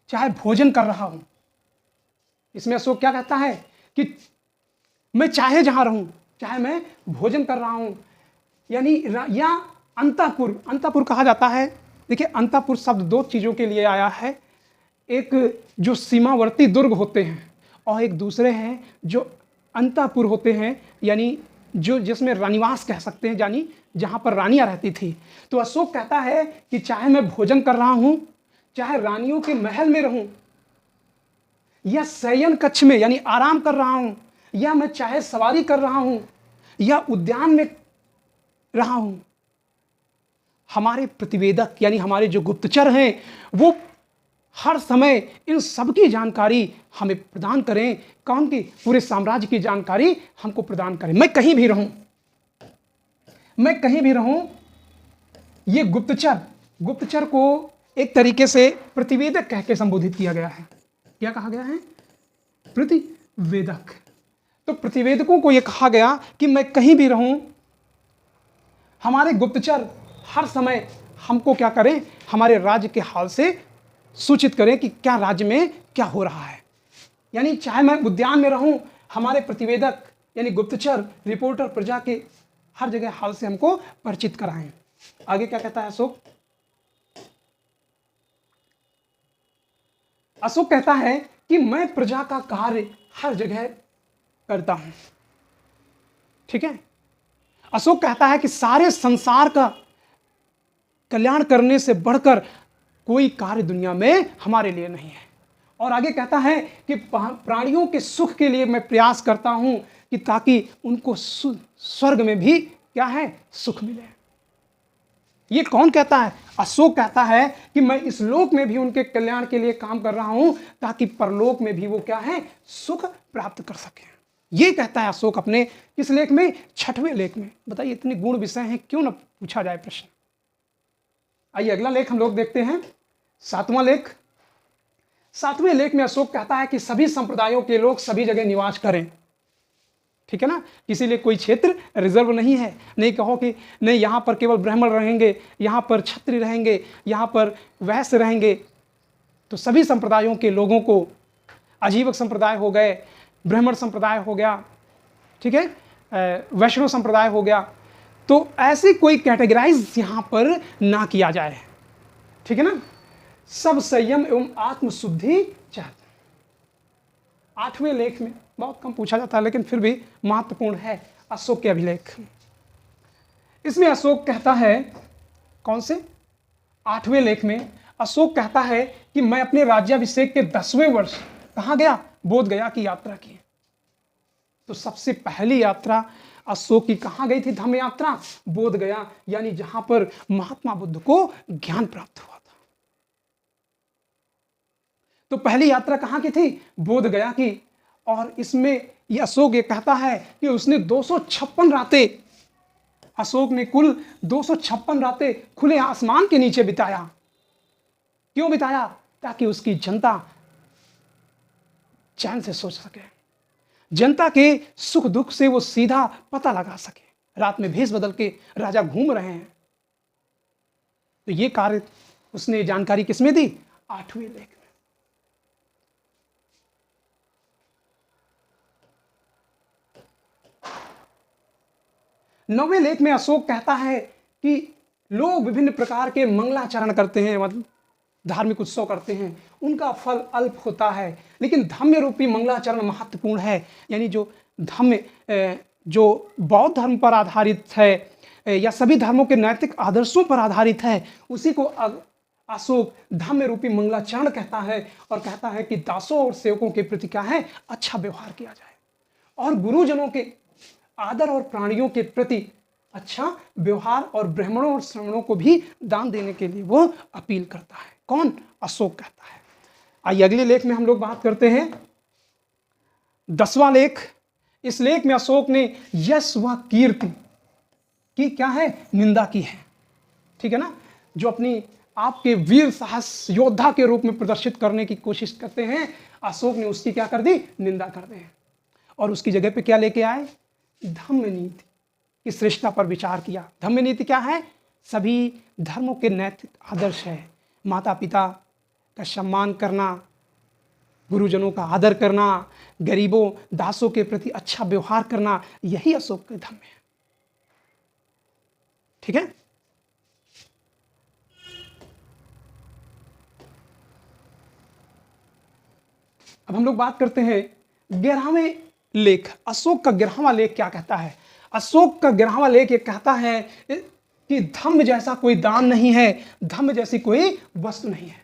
चाहे भोजन कर रहा हूं, इसमें अशोक क्या कहता है कि मैं चाहे जहां रहूं, चाहे मैं भोजन कर रहा हूं, यानी या अंतःपुर कहा जाता है। देखिए, अंतःपुर शब्द 2 चीजों के लिए आया है। एक जो सीमावर्ती दुर्ग होते हैं, और एक दूसरे हैं जो अंतःपुर होते हैं, यानी जो जिसमें रानीवास कह सकते हैं, यानी जहां पर रानियां रहती थी। तो अशोक कहता है कि चाहे मैं भोजन कर रहा हूं, चाहे रानियों के महल में रहूं, या शयन कक्ष में यानी आराम कर रहा हूं, या मैं चाहे सवारी कर रहा हूं, या उद्यान में रहा हूं, हमारे प्रतिवेदक यानी हमारे जो गुप्तचर हैं, वो हर समय इन सब की जानकारी हमें प्रदान करें। कौन की? पूरे साम्राज्य की जानकारी हमको प्रदान करें। मैं कहीं भी रहूं, ये गुप्तचर को एक तरीके से प्रतिवेदक कह के संबोधित किया गया है। क्या कहा गया है? प्रतिवेदक। तो प्रतिवेदकों को यह कहा गया कि मैं कहीं भी रहूं, हमारे गुप्तचर हर समय हमको क्या करें? हमारे राज्य के हाल से सूचित करें कि क्या राज्य में क्या हो रहा है। यानी चाहे मैं उद्यान में रहूं, हमारे प्रतिवेदक यानी गुप्तचर, रिपोर्टर प्रजा के हर जगह हाल से हमको परिचित कराएं। आगे क्या कहता है अशोक? अशोक कहता है कि मैं प्रजा का कार्य हर जगह करता हूं। ठीक है? अशोक कहता है कि सारे संसार का कल्याण करने से बढ़कर कोई कार्य दुनिया में हमारे लिए नहीं है। और आगे कहता है कि प्राणियों के सुख के लिए मैं प्रयास करता हूं कि ताकि उनको स्वर्ग में भी क्या है? सुख मिले। ये कौन कहता है? अशोक कहता है कि मैं इस लोक में भी उनके कल्याण के लिए काम कर रहा हूं ताकि परलोक में भी वो क्या है? सुख प्राप्त कर सके। ये कहता है अशोक अपने किस लेख में? 6ठवें लेख में। बताइए, इतने गुण विषय हैं, क्यों ना पूछा जाए प्रश्न। आइए अगला लेख हम लोग देखते हैं, 7वां लेख। 7वें लेख में अशोक कहता है कि सभी संप्रदायों के लोग सभी जगह निवास करें। ठीक है ना? किसी लिए कोई क्षेत्र रिजर्व नहीं है। नहीं कहो कि नहीं यहां पर केवल ब्राह्मण रहेंगे, यहां पर क्षत्रिय रहेंगे, यहां पर वैश्य रहेंगे। तो सभी संप्रदायों के लोगों को, आजीवक संप्रदाय हो गए, ब्राह्मण संप्रदाय हो गया, ठीक है, वैष्णव संप्रदाय हो गया, तो ऐसी कोई कैटेगराइज यहां पर ना किया जाए। ठीक है ना? सब संयम एवं आत्मशुद्धि चाहते। 8वें लेख में बहुत कम पूछा जाता है, लेकिन फिर भी महत्वपूर्ण है, अशोक के अभिलेख। इसमें अशोक कहता है, कौन से? 8वें लेख में अशोक कहता है कि मैं अपने राज्याभिषेक के 10वें वर्ष कहां गया? बोध गया की यात्रा की। तो सबसे पहली यात्रा अशोक की कहां गई थी? धम्म यात्रा, बोध गया, यानी जहां पर महात्मा बुद्ध को ज्ञान प्राप्त हुआ था। तो पहली यात्रा कहां की थी? बोध गया की। और इसमें ये अशोक ये कहता है कि उसने 256 रातें, अशोक ने कुल 256 रातें खुले आसमान के नीचे बिताया। क्यों बिताया? ताकि उसकी जनता चैन से सोच सके, जनता के सुख दुख से वो सीधा पता लगा सके। रात में भेष बदल के राजा घूम रहे हैं। तो ये कार्य उसने जानकारी किसमें दी? 8वें लेख में। 9वें लेख में अशोक कहता है कि लोग विभिन्न प्रकार के मंगलाचरण करते हैं, मतलब धार्मिक उत्सव करते हैं, उनका फल अल्प होता है, लेकिन धम्य रूपी मंगलाचरण महत्वपूर्ण है। यानी जो धम्य जो बौद्ध धर्म पर आधारित है या सभी धर्मों के नैतिक आदर्शों पर आधारित है, उसी को अशोक धम्य रूपी मंगलाचरण कहता है, और कहता है कि दासों और सेवकों के प्रति क्या है? अच्छा व्यवहार किया जाए, और गुरुजनों के आदर और प्राणियों के प्रति अच्छा व्यवहार, और ब्राह्मणों और श्रमणों को भी दान देने के लिए वो अपील करता है। कौन? अशोक कहता है। आइए अगले लेख में हम लोग बात करते हैं 10वां लेख। इस लेख में अशोक ने यश व कीर्ति की क्या है? निंदा की है। ठीक है ना? जो अपनी आपके वीर साहस योद्धा के रूप में प्रदर्शित करने की कोशिश करते हैं, अशोक ने उसकी क्या कर दी? निंदा कर दी, और उसकी जगह पे क्या लेके आए? धम्म नीति की श्रेष्ठता पर विचार किया। धम्म नीति क्या है? सभी धर्मों के नैतिक आदर्श है। माता पिता का सम्मान करना, गुरुजनों का आदर करना, गरीबों दासों के प्रति अच्छा व्यवहार करना, यही अशोक के धम्म है। ठीक है? अब हम लोग बात करते हैं 11वें लेख। अशोक का 11वां लेख क्या कहता है? अशोक का 11वां लेख ये कहता है कि धम्म जैसा कोई दान नहीं है, धम्म जैसी कोई वस्तु नहीं है।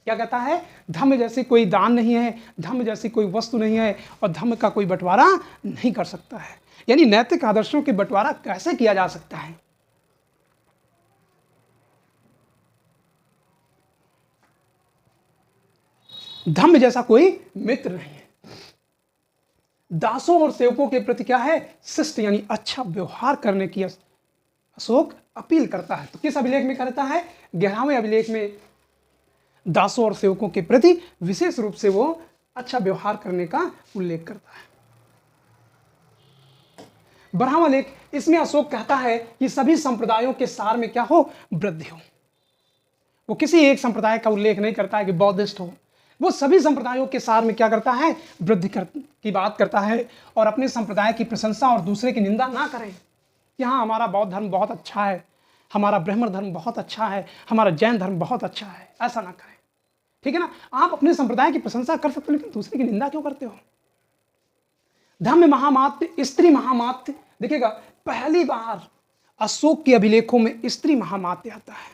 क्या कहता है? धम्म जैसी कोई दान नहीं है, धम्म जैसी कोई वस्तु नहीं है, और धम्म का कोई बंटवारा नहीं कर सकता है। यानी नैतिक आदर्शों के बंटवारा कैसे किया जा सकता है? धम्म जैसा कोई मित्र नहीं है। दासों और सेवकों के प्रति क्या है? शिष्ट यानी अच्छा व्यवहार करने की अशोक अपील करता है। तो किस अभिलेख में करता है? 11वें अभिलेख में दासों और सेवकों के प्रति विशेष रूप से वो अच्छा व्यवहार करने का उल्लेख करता है। 12वां लेख, इसमें अशोक कहता है कि सभी संप्रदायों के सार में क्या हो? वृद्धि हो। वो किसी एक संप्रदाय का उल्लेख नहीं करता है कि बौद्धिस्ट हो, वो सभी संप्रदायों के सार में क्या करता है? वृद्धि की बात करता है, और अपने संप्रदाय की प्रशंसा और दूसरे की निंदा ना करें कि हाँ हमारा बौद्ध धर्म बहुत अच्छा है, हमारा ब्राह्मण धर्म बहुत अच्छा है, हमारा जैन धर्म बहुत अच्छा है, ऐसा ना करें। ठीक है ना? आप अपने संप्रदाय की प्रशंसा कर सकते हो, लेकिन दूसरे की निंदा क्यों करते हो? धम्म महामात्य, स्त्री महामात्य। देखिएगा, पहली बार अशोक के अभिलेखों में स्त्री महामात्य आता है।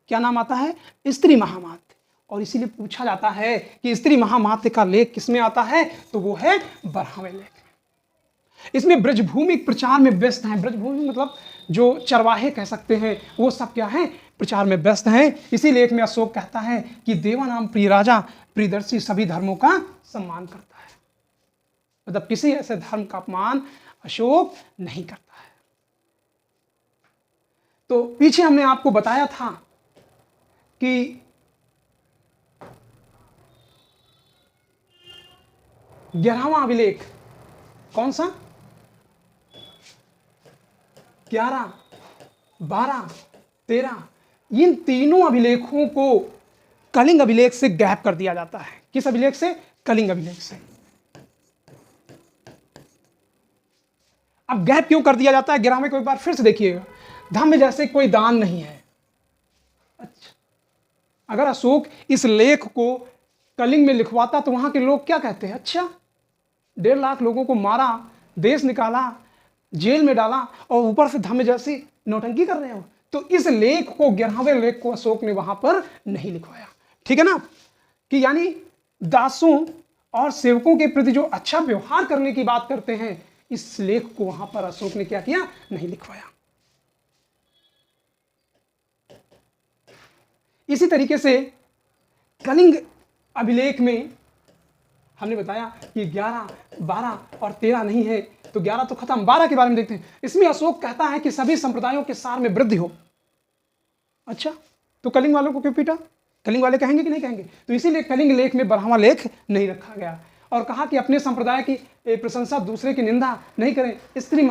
क्या नाम आता है? स्त्री महामात्य। और इसीलिए पूछा जाता है कि स्त्री महामात्य का लेख किसमें आता है? तो वो है 12वें लेख में। इसमें ब्रजभूमि प्रचार में व्यस्त हैं। ब्रजभूमि मतलब जो चरवाहे कह सकते हैं, वो सब क्या है? प्रचार में व्यस्त हैं। इसी लेख में अशोक कहता है कि देवानाम प्रिय राजा प्रियदर्शी सभी धर्मों का सम्मान करता है। मतलब किसी ऐसे धर्म का अपमान अशोक नहीं करता है। तो पीछे हमने आपको बताया था कि 11वां अभिलेख कौन सा? 11, 12, 13, इन तीनों अभिलेखों को कलिंग अभिलेख से गैप कर दिया जाता है। किस अभिलेख से? कलिंग अभिलेख से। अब गैप क्यों कर दिया जाता है? 11वें को एक बार फिर से देखिएगा। धम्म जैसे कोई दान नहीं है। अच्छा, अगर अशोक इस लेख को कलिंग में लिखवाता तो वहां के लोग क्या कहते हैं? अच्छा, 1.5 लाख लोगों को मारा, देश निकाला, जेल में डाला, और ऊपर से धम्म जैसी नौटंकी कर रहे हो। तो इस लेख को 11वें लेख को अशोक ने वहां पर नहीं लिखवाया। ठीक है ना? कि यानी दासों और सेवकों के प्रति जो अच्छा व्यवहार करने की बात करते हैं, इस लेख को वहां पर अशोक ने क्या किया? नहीं लिखवाया। इसी तरीके से कलिंग अभिलेख में हमने बताया कि 11, 12 और 13 नहीं है, तो 11 तो खत्म, 12 के बारे में देखते हैं। इसमें अशोक कहता है कि सभी संप्रदायों के सार में वृद्धि हो। अच्छा, तो कलिंग वालों को क्यों पीटा? कलिंग वाले कहेंगे कि नहीं कहेंगे? तो इसीलिए कलिंग लेख में 12वां लेख नहीं रखा गया, और कहा कि अपने संप्रदाय की प्रशंसा, दूसरे की निंदा नहीं करें। स्त्री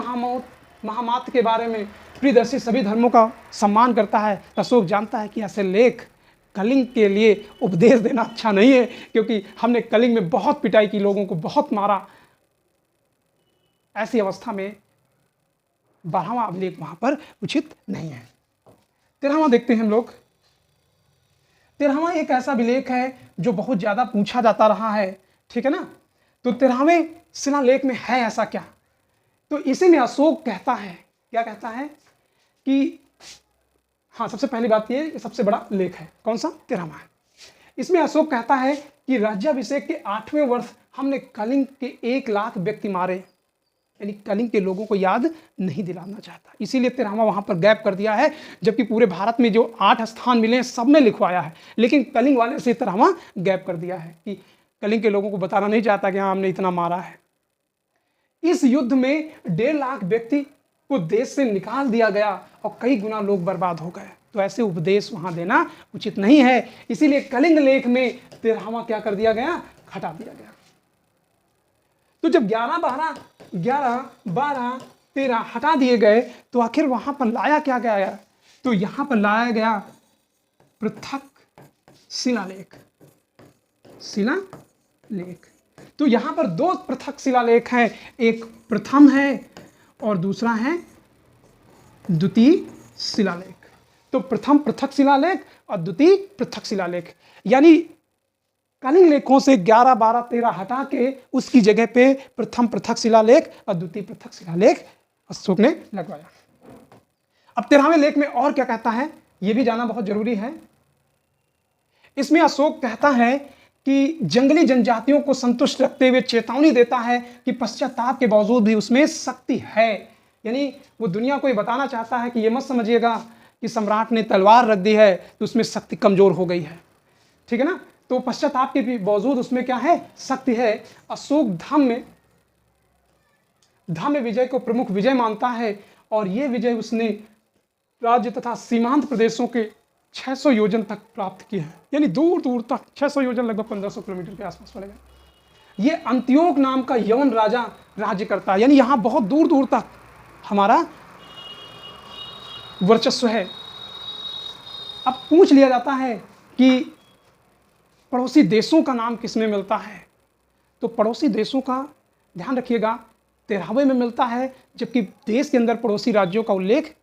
महामात्र के बारे में, प्रियदर्शी सभी धर्मों का सम्मान करता है। अशोक जानता है कि ऐसे लेख कलिंग के लिए उपदेश देना अच्छा नहीं है, क्योंकि हमने कलिंग में बहुत पिटाई की, लोगों को बहुत मारा। ऐसी अवस्था में 12वां अभिलेख वहां पर उचित नहीं है। 13वां देखते हैं हम लोग। 13वां एक ऐसा अभिलेख है जो बहुत ज्यादा पूछा जाता रहा है, ठीक है ना। तो 13वें शिलालेख में है ऐसा क्या? तो इसी में अशोक कहता है, क्या कहता है कि हाँ, सबसे पहली बात ये सबसे बड़ा लेख है, कौन सा? 13वां है। इसमें अशोक कहता है कि राज्याभिषेक के 8वें वर्ष हमने कलिंग के 1 लाख व्यक्ति मारे, यानी कलिंग के लोगों को याद नहीं दिलाना चाहता, इसीलिए 13वां वहां पर गैप कर दिया है। जबकि पूरे भारत में जो 8 स्थान मिले हैं सब में लिखवाया है, लेकिन कलिंग वाले से 13वां गैप कर दिया है कि कलिंग के लोगों को बताना नहीं चाहता कि हाँ हमने इतना मारा है। इस युद्ध में 1.5 लाख व्यक्ति को देश से निकाल दिया गया और कई गुना लोग बर्बाद हो गए। तो ऐसे उपदेश वहां देना उचित नहीं है, इसीलिए कलिंग लेख में 13वां क्या कर दिया गया? हटा दिया गया। तो जब 11, 12, 13 हटा दिए गए तो आखिर वहां पर लाया क्या गया? तो यहां पर लाया गया पृथक शिलालेख। तो यहां पर 2 पृथक शिलालेख हैं, एक प्रथम है और दूसरा है द्वितीय शिलालेख। तो प्रथम पृथक शिलालेख और द्वितीय पृथक शिलालेख, यानी कलिंग लेखों से 11, 12, 13 हटा के उसकी जगह पे प्रथम पृथक शिलालेख और द्वितीय पृथक शिलालेख अशोक ने लगवाया। अब 13वें लेख में और क्या कहता है यह भी जाना बहुत जरूरी है। इसमें अशोक कहता है कि जंगली जनजातियों को संतुष्ट रखते हुए चेतावनी देता है कि पश्चाताप के बावजूद भी उसमें शक्ति है, यानी वो दुनिया को ये बताना चाहता है कि ये मत समझिएगा कि सम्राट ने तलवार रख दी है तो उसमें शक्ति कमजोर हो गई है, ठीक है ना। तो पश्चाताप के भी बावजूद उसमें क्या है? शक्ति है। अशोक धम्म विजय को प्रमुख विजय मानता है और यह विजय उसने राज्य तथा सीमांत प्रदेशों के 600 योजन तक प्राप्त किया है, यानी दूर दूर तक 600 योजन लगभग 1500 किलोमीटर के आसपास पड़ेगा। ये अंत्योक नाम का यवन राजा राज्य करता है, यानी यहां बहुत दूर दूर तक हमारा वर्चस्व है। अब पूछ लिया जाता है कि पड़ोसी देशों का नाम किसमें मिलता है? तो पड़ोसी देशों का ध्यान रखिएगा 13वें में मिलता है, जबकि देश के अंदर पड़ोसी राज्यों का उल्लेख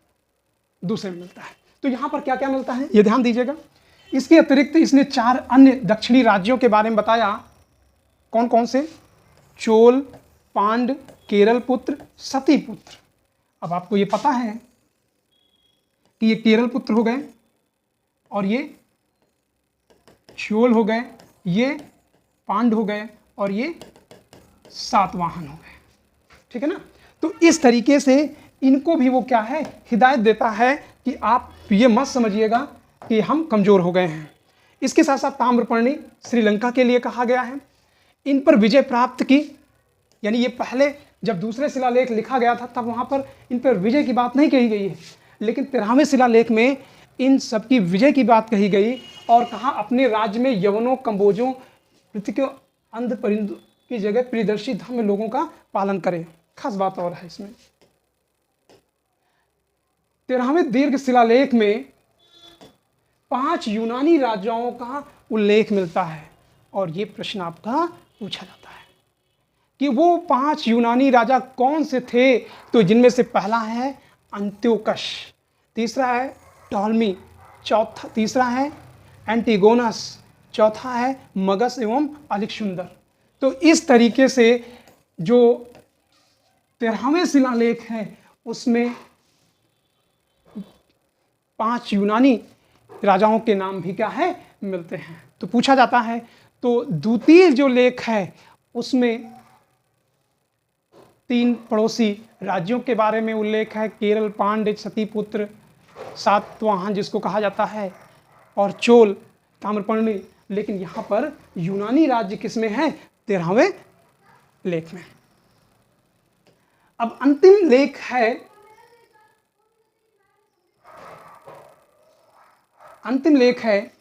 दूसरे में मिलता है। तो यहां पर क्या क्या मिलता है ये ध्यान दीजिएगा। इसके अतिरिक्त इसने 4 अन्य दक्षिणी राज्यों के बारे में बताया। कौन कौन से? चोल, पांड, केरल पुत्र, सती पुत्र। अब आपको ये पता है कि ये केरल पुत्र हो गए और ये चोल हो गए, ये पांड हो गए और ये सातवाहन हो गए, ठीक है ना। तो इस तरीके से इनको भी वो क्या है? हिदायत देता है कि आप ये मत समझिएगा कि हम कमजोर हो गए हैं। इसके साथ साथ ताम्रपर्णी श्रीलंका के लिए कहा गया है, इन पर विजय प्राप्त की, यानी ये पहले जब दूसरे शिलालेख लिखा गया था तब वहां पर इन पर विजय की बात नहीं कही गई है, लेकिन 13वें शिलालेख में इन सबकी विजय की बात कही गई और कहा अपने राज्य में यवनों, कंबोजों, पृथ्वी अंध परिंदों की जगह प्रियदर्शी धर्म लोगों का पालन करें। खास बात और है इसमें 13वें दीर्घ शिलालेख में 5 यूनानी राजाओं का उल्लेख मिलता है और ये प्रश्न आपका पूछा जाता है कि वो 5 यूनानी राजा कौन से थे? तो जिनमें से पहला है अंत्योकस, तीसरा है टॉलमी, तीसरा है एंटीगोनस, चौथा है मगस एवं अलेक्जेंडर। तो इस तरीके से जो 13वें शिलालेख है उसमें 5 यूनानी राजाओं के नाम भी क्या है? मिलते हैं। तो पूछा जाता है, तो द्वितीय जो लेख है उसमें 3 पड़ोसी राज्यों के बारे में उल्लेख है, केरल, पांड्य, सतीपुत्र, सातवाहन जिसको कहा जाता है, और चोल, ताम्रपर्णी। लेकिन यहां पर यूनानी राज्य किसमें है? 13वें लेख में। अब अंतिम लेख है, अंतिम लेख है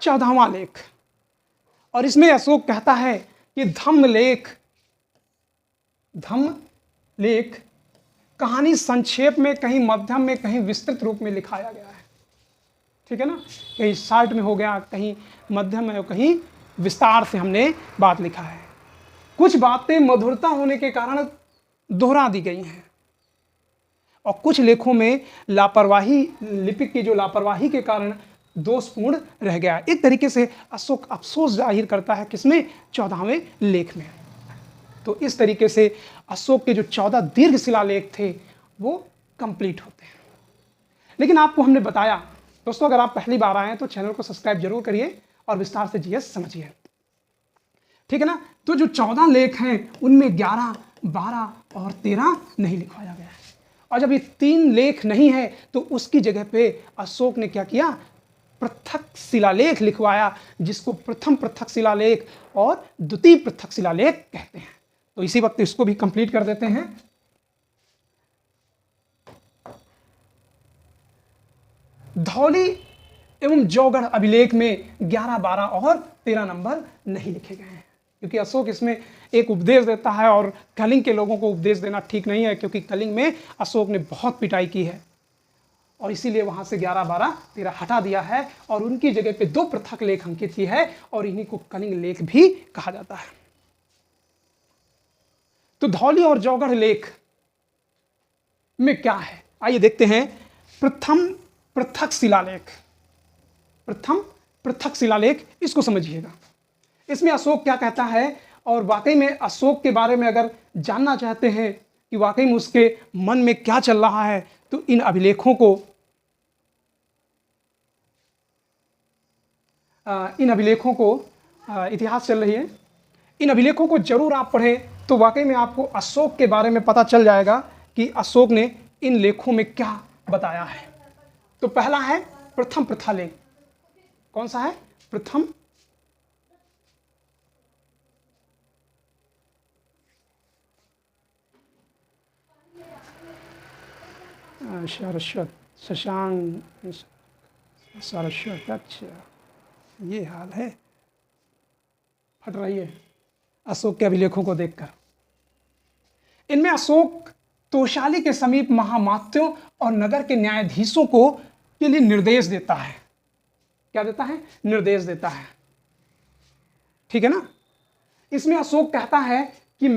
14वां लेख, और इसमें अशोक कहता है कि धम्म लेख कहानी संक्षेप में, कहीं मध्यम में, कहीं विस्तृत रूप में लिखाया गया है। ठीक है ना, कहीं शॉर्ट में हो गया, कहीं मध्यम में, कहीं विस्तार से हमने बात लिखा है। कुछ बातें मधुरता होने के कारण दोहरा दी गई हैं और कुछ लेखों में लापरवाही, लिपिक की जो लापरवाही के कारण दोषपूर्ण रह गया। एक तरीके से अशोक अफसोस जाहिर करता है किसमें, 14वें लेख में। तो इस तरीके से अशोक के जो 14 दीर्घ शिलालेख थे वो कंप्लीट होते हैं। लेकिन आपको हमने बताया दोस्तों, अगर आप पहली बार आए हैं तो चैनल को सब्सक्राइब जरूर करिए और विस्तार से जीएस समझिए। ठीक है ना। तो जो 14 लेख हैं उनमें 11, 12 और 13 नहीं लिखवाया गया है। और जब ये 3 लेख नहीं है तो उसकी जगह पे अशोक ने क्या किया, पृथक शिलालेख लिखवाया, जिसको प्रथम पृथक शिलालेख और द्वितीय पृथक शिलालेख कहते हैं। तो इसी वक्त इसको भी कंप्लीट कर देते हैं। धौली एवं जौगढ़ अभिलेख में 11, 12 और 13 नंबर नहीं लिखे गए हैं, क्योंकि अशोक इसमें एक उपदेश देता है और कलिंग के लोगों को उपदेश देना ठीक नहीं है, क्योंकि कलिंग में अशोक ने बहुत पिटाई की है और इसीलिए वहां से 11, 12, 13 हटा दिया है और उनकी जगह पे 2 पृथक लेख अंकित की है और इन्हीं को कलिंग लेख भी कहा जाता है। तो धौली और जौगढ़ लेख में क्या है, आइए देखते हैं। प्रथम पृथक शिलालेख, प्रथम पृथक शिलालेख, इसको समझिएगा। इसमें अशोक क्या कहता है और वाकई में अशोक के बारे में अगर जानना चाहते हैं कि वाकई में उसके मन में क्या चल रहा है, तो इन अभिलेखों को इतिहास चल रही है, इन अभिलेखों को जरूर आप पढ़ें, तो वाकई में आपको अशोक के बारे में पता चल जाएगा कि अशोक ने इन लेखों में क्या बताया है। तो पहला है प्रथम प्रथालेख। कौन सा है? प्रथम सारस्वत, शशांक सारस्वत। अच्छा, ये हाल है, फट रही है अशोक के अभिलेखों को देखकर। इनमें अशोक तोशाली के समीप महामात्यों और नगर के न्यायाधीशों को के लिए निर्देश देता है। क्या देता है? निर्देश देता है। ठीक है ना। इसमें अशोक कहता है कि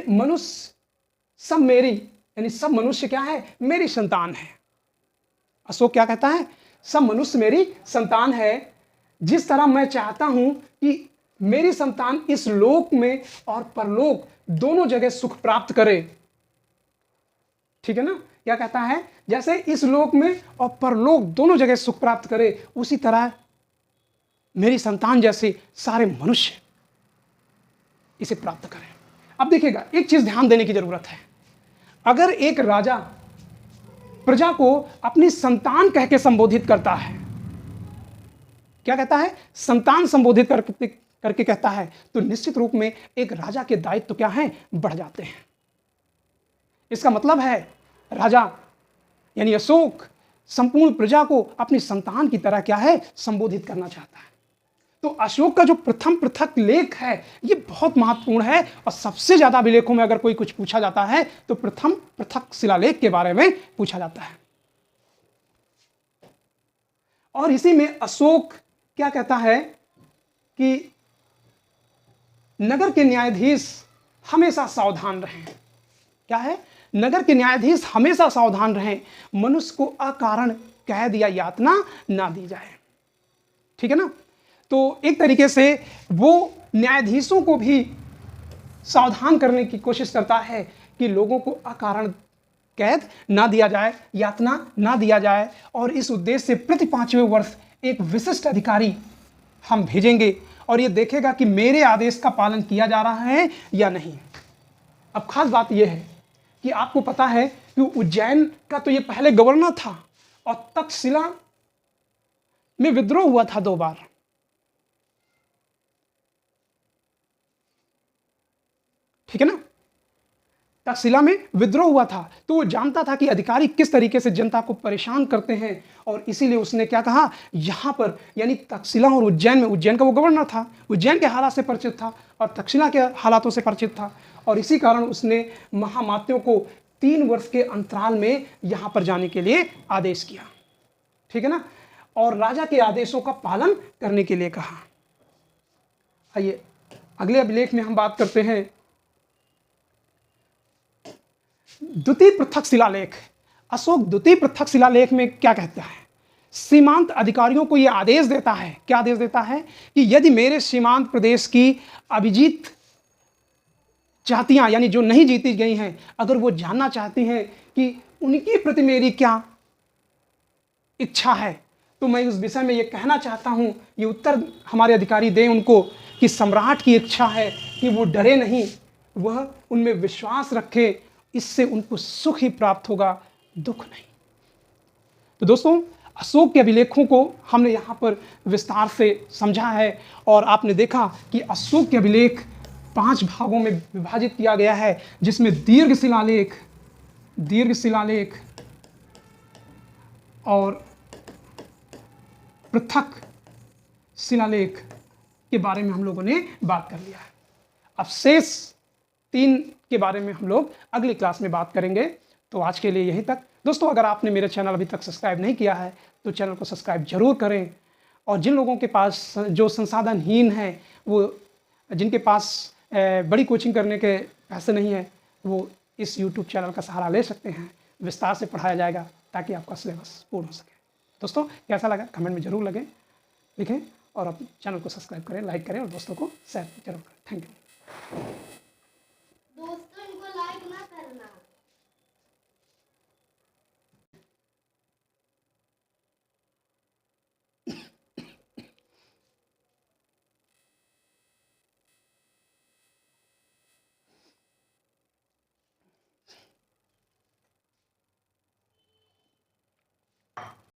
मनुष्य सब मेरी, यानी सब मनुष्य क्या है? मेरी संतान है। अशोक क्या कहता है? सब मनुष्य मेरी संतान है। जिस तरह मैं चाहता हूं कि मेरी संतान इस लोक में और परलोक दोनों जगह सुख प्राप्त करे। ठीक है ना। क्या कहता है? जैसे इस लोक में और परलोक दोनों जगह सुख प्राप्त करे, उसी तरह मेरी संतान जैसे सारे मनुष्य इसे प्राप्त करें। अब देखिएगा, एक चीज ध्यान देने की जरूरत है। अगर एक राजा प्रजा को अपनी संतान कह के संबोधित करता है, क्या कहता है? संतान संबोधित करके कहता है, तो निश्चित रूप में एक राजा के दायित्व तो क्या है? बढ़ जाते हैं। इसका मतलब है राजा यानी अशोक संपूर्ण प्रजा को अपनी संतान की तरह क्या है? संबोधित करना चाहता है। तो अशोक का जो प्रथम पृथक लेख है ये बहुत महत्वपूर्ण है और सबसे ज्यादा अभिलेखों में अगर कोई कुछ पूछा जाता है तो प्रथम पृथक शिलालेख के बारे में पूछा जाता है। और इसी में अशोक क्या कहता है कि नगर के न्यायाधीश हमेशा सावधान रहें। क्या है? नगर के न्यायाधीश हमेशा सावधान रहें, मनुष्य को अकारण कैद या यातना ना दी जाए। ठीक है ना। तो एक तरीके से वो न्यायाधीशों को भी सावधान करने की कोशिश करता है कि लोगों को अकारण कैद ना दिया जाए, यातना ना दिया जाए। और इस उद्देश्य से प्रति 5वें वर्ष एक विशिष्ट अधिकारी हम भेजेंगे और ये देखेगा कि मेरे आदेश का पालन किया जा रहा है या नहीं। अब खास बात यह है कि आपको पता है कि उज्जैन का तो ये पहले गवर्नर था और तक्षशिला में विद्रोह हुआ था 2 बार। ठीक है ना। तक्षशिला में विद्रोह हुआ था, तो वो जानता था कि अधिकारी किस तरीके से जनता को परेशान करते हैं और इसीलिए उसने क्या कहा, यहां पर यानी तक्षशिला और उज्जैन में, उज्जैन का वो गवर्नर था, उज्जैन के हालात से परिचित था और तक्षशिला के हालातों से परिचित था और इसी कारण उसने महामात्यों को 3 वर्ष के अंतराल में यहां पर जाने के लिए आदेश किया, ठीक है ना, और राजा के आदेशों का पालन करने के लिए कहा। आइए अगले अभिलेख में हम बात करते हैं द्वितीय पृथक शिलालेख। अशोक द्वितीय पृथक शिलालेख में क्या कहता है? सीमांत अधिकारियों को यह आदेश देता है, क्या आदेश देता है कि यदि मेरे सीमांत प्रदेश की अभिजीत जातियां यानी जो नहीं जीती गई हैं, अगर वो जानना चाहती हैं कि उनके प्रति मेरी क्या इच्छा है, तो मैं उस विषय में ये कहना चाहता हूं, ये उत्तर हमारे अधिकारी दें उनको कि सम्राट की इच्छा है कि वो डरे नहीं, वह उनमें विश्वास रखे, इससे उनको सुख ही प्राप्त होगा, दुख नहीं। तो दोस्तों, अशोक के अभिलेखों को हमने यहाँ पर विस्तार से समझा है और आपने देखा कि अशोक के अभिलेख 5 भागों में विभाजित किया गया है, जिसमें दीर्घ शिलालेख और पृथक शिलालेख के बारे में हम लोगों ने बात कर लिया है। अब शेष 3 के बारे में हम लोग अगली क्लास में बात करेंगे। तो आज के लिए यहीं तक। दोस्तों, अगर आपने मेरे चैनल अभी तक सब्सक्राइब नहीं किया है तो चैनल को सब्सक्राइब जरूर करें, और जिन लोगों के पास जो संसाधनहीन हैं, वो जिनके पास बड़ी कोचिंग करने के पैसे नहीं है, वो इस YouTube चैनल का सहारा ले सकते हैं। विस्तार से पढ़ाया जाएगा ताकि आपका सिलेबस पूर्ण हो सके। दोस्तों, कैसा लगा कमेंट में जरूर लिखें और अपने चैनल को सब्सक्राइब करें, लाइक करें और दोस्तों को शेयर जरूर करें। Thank you.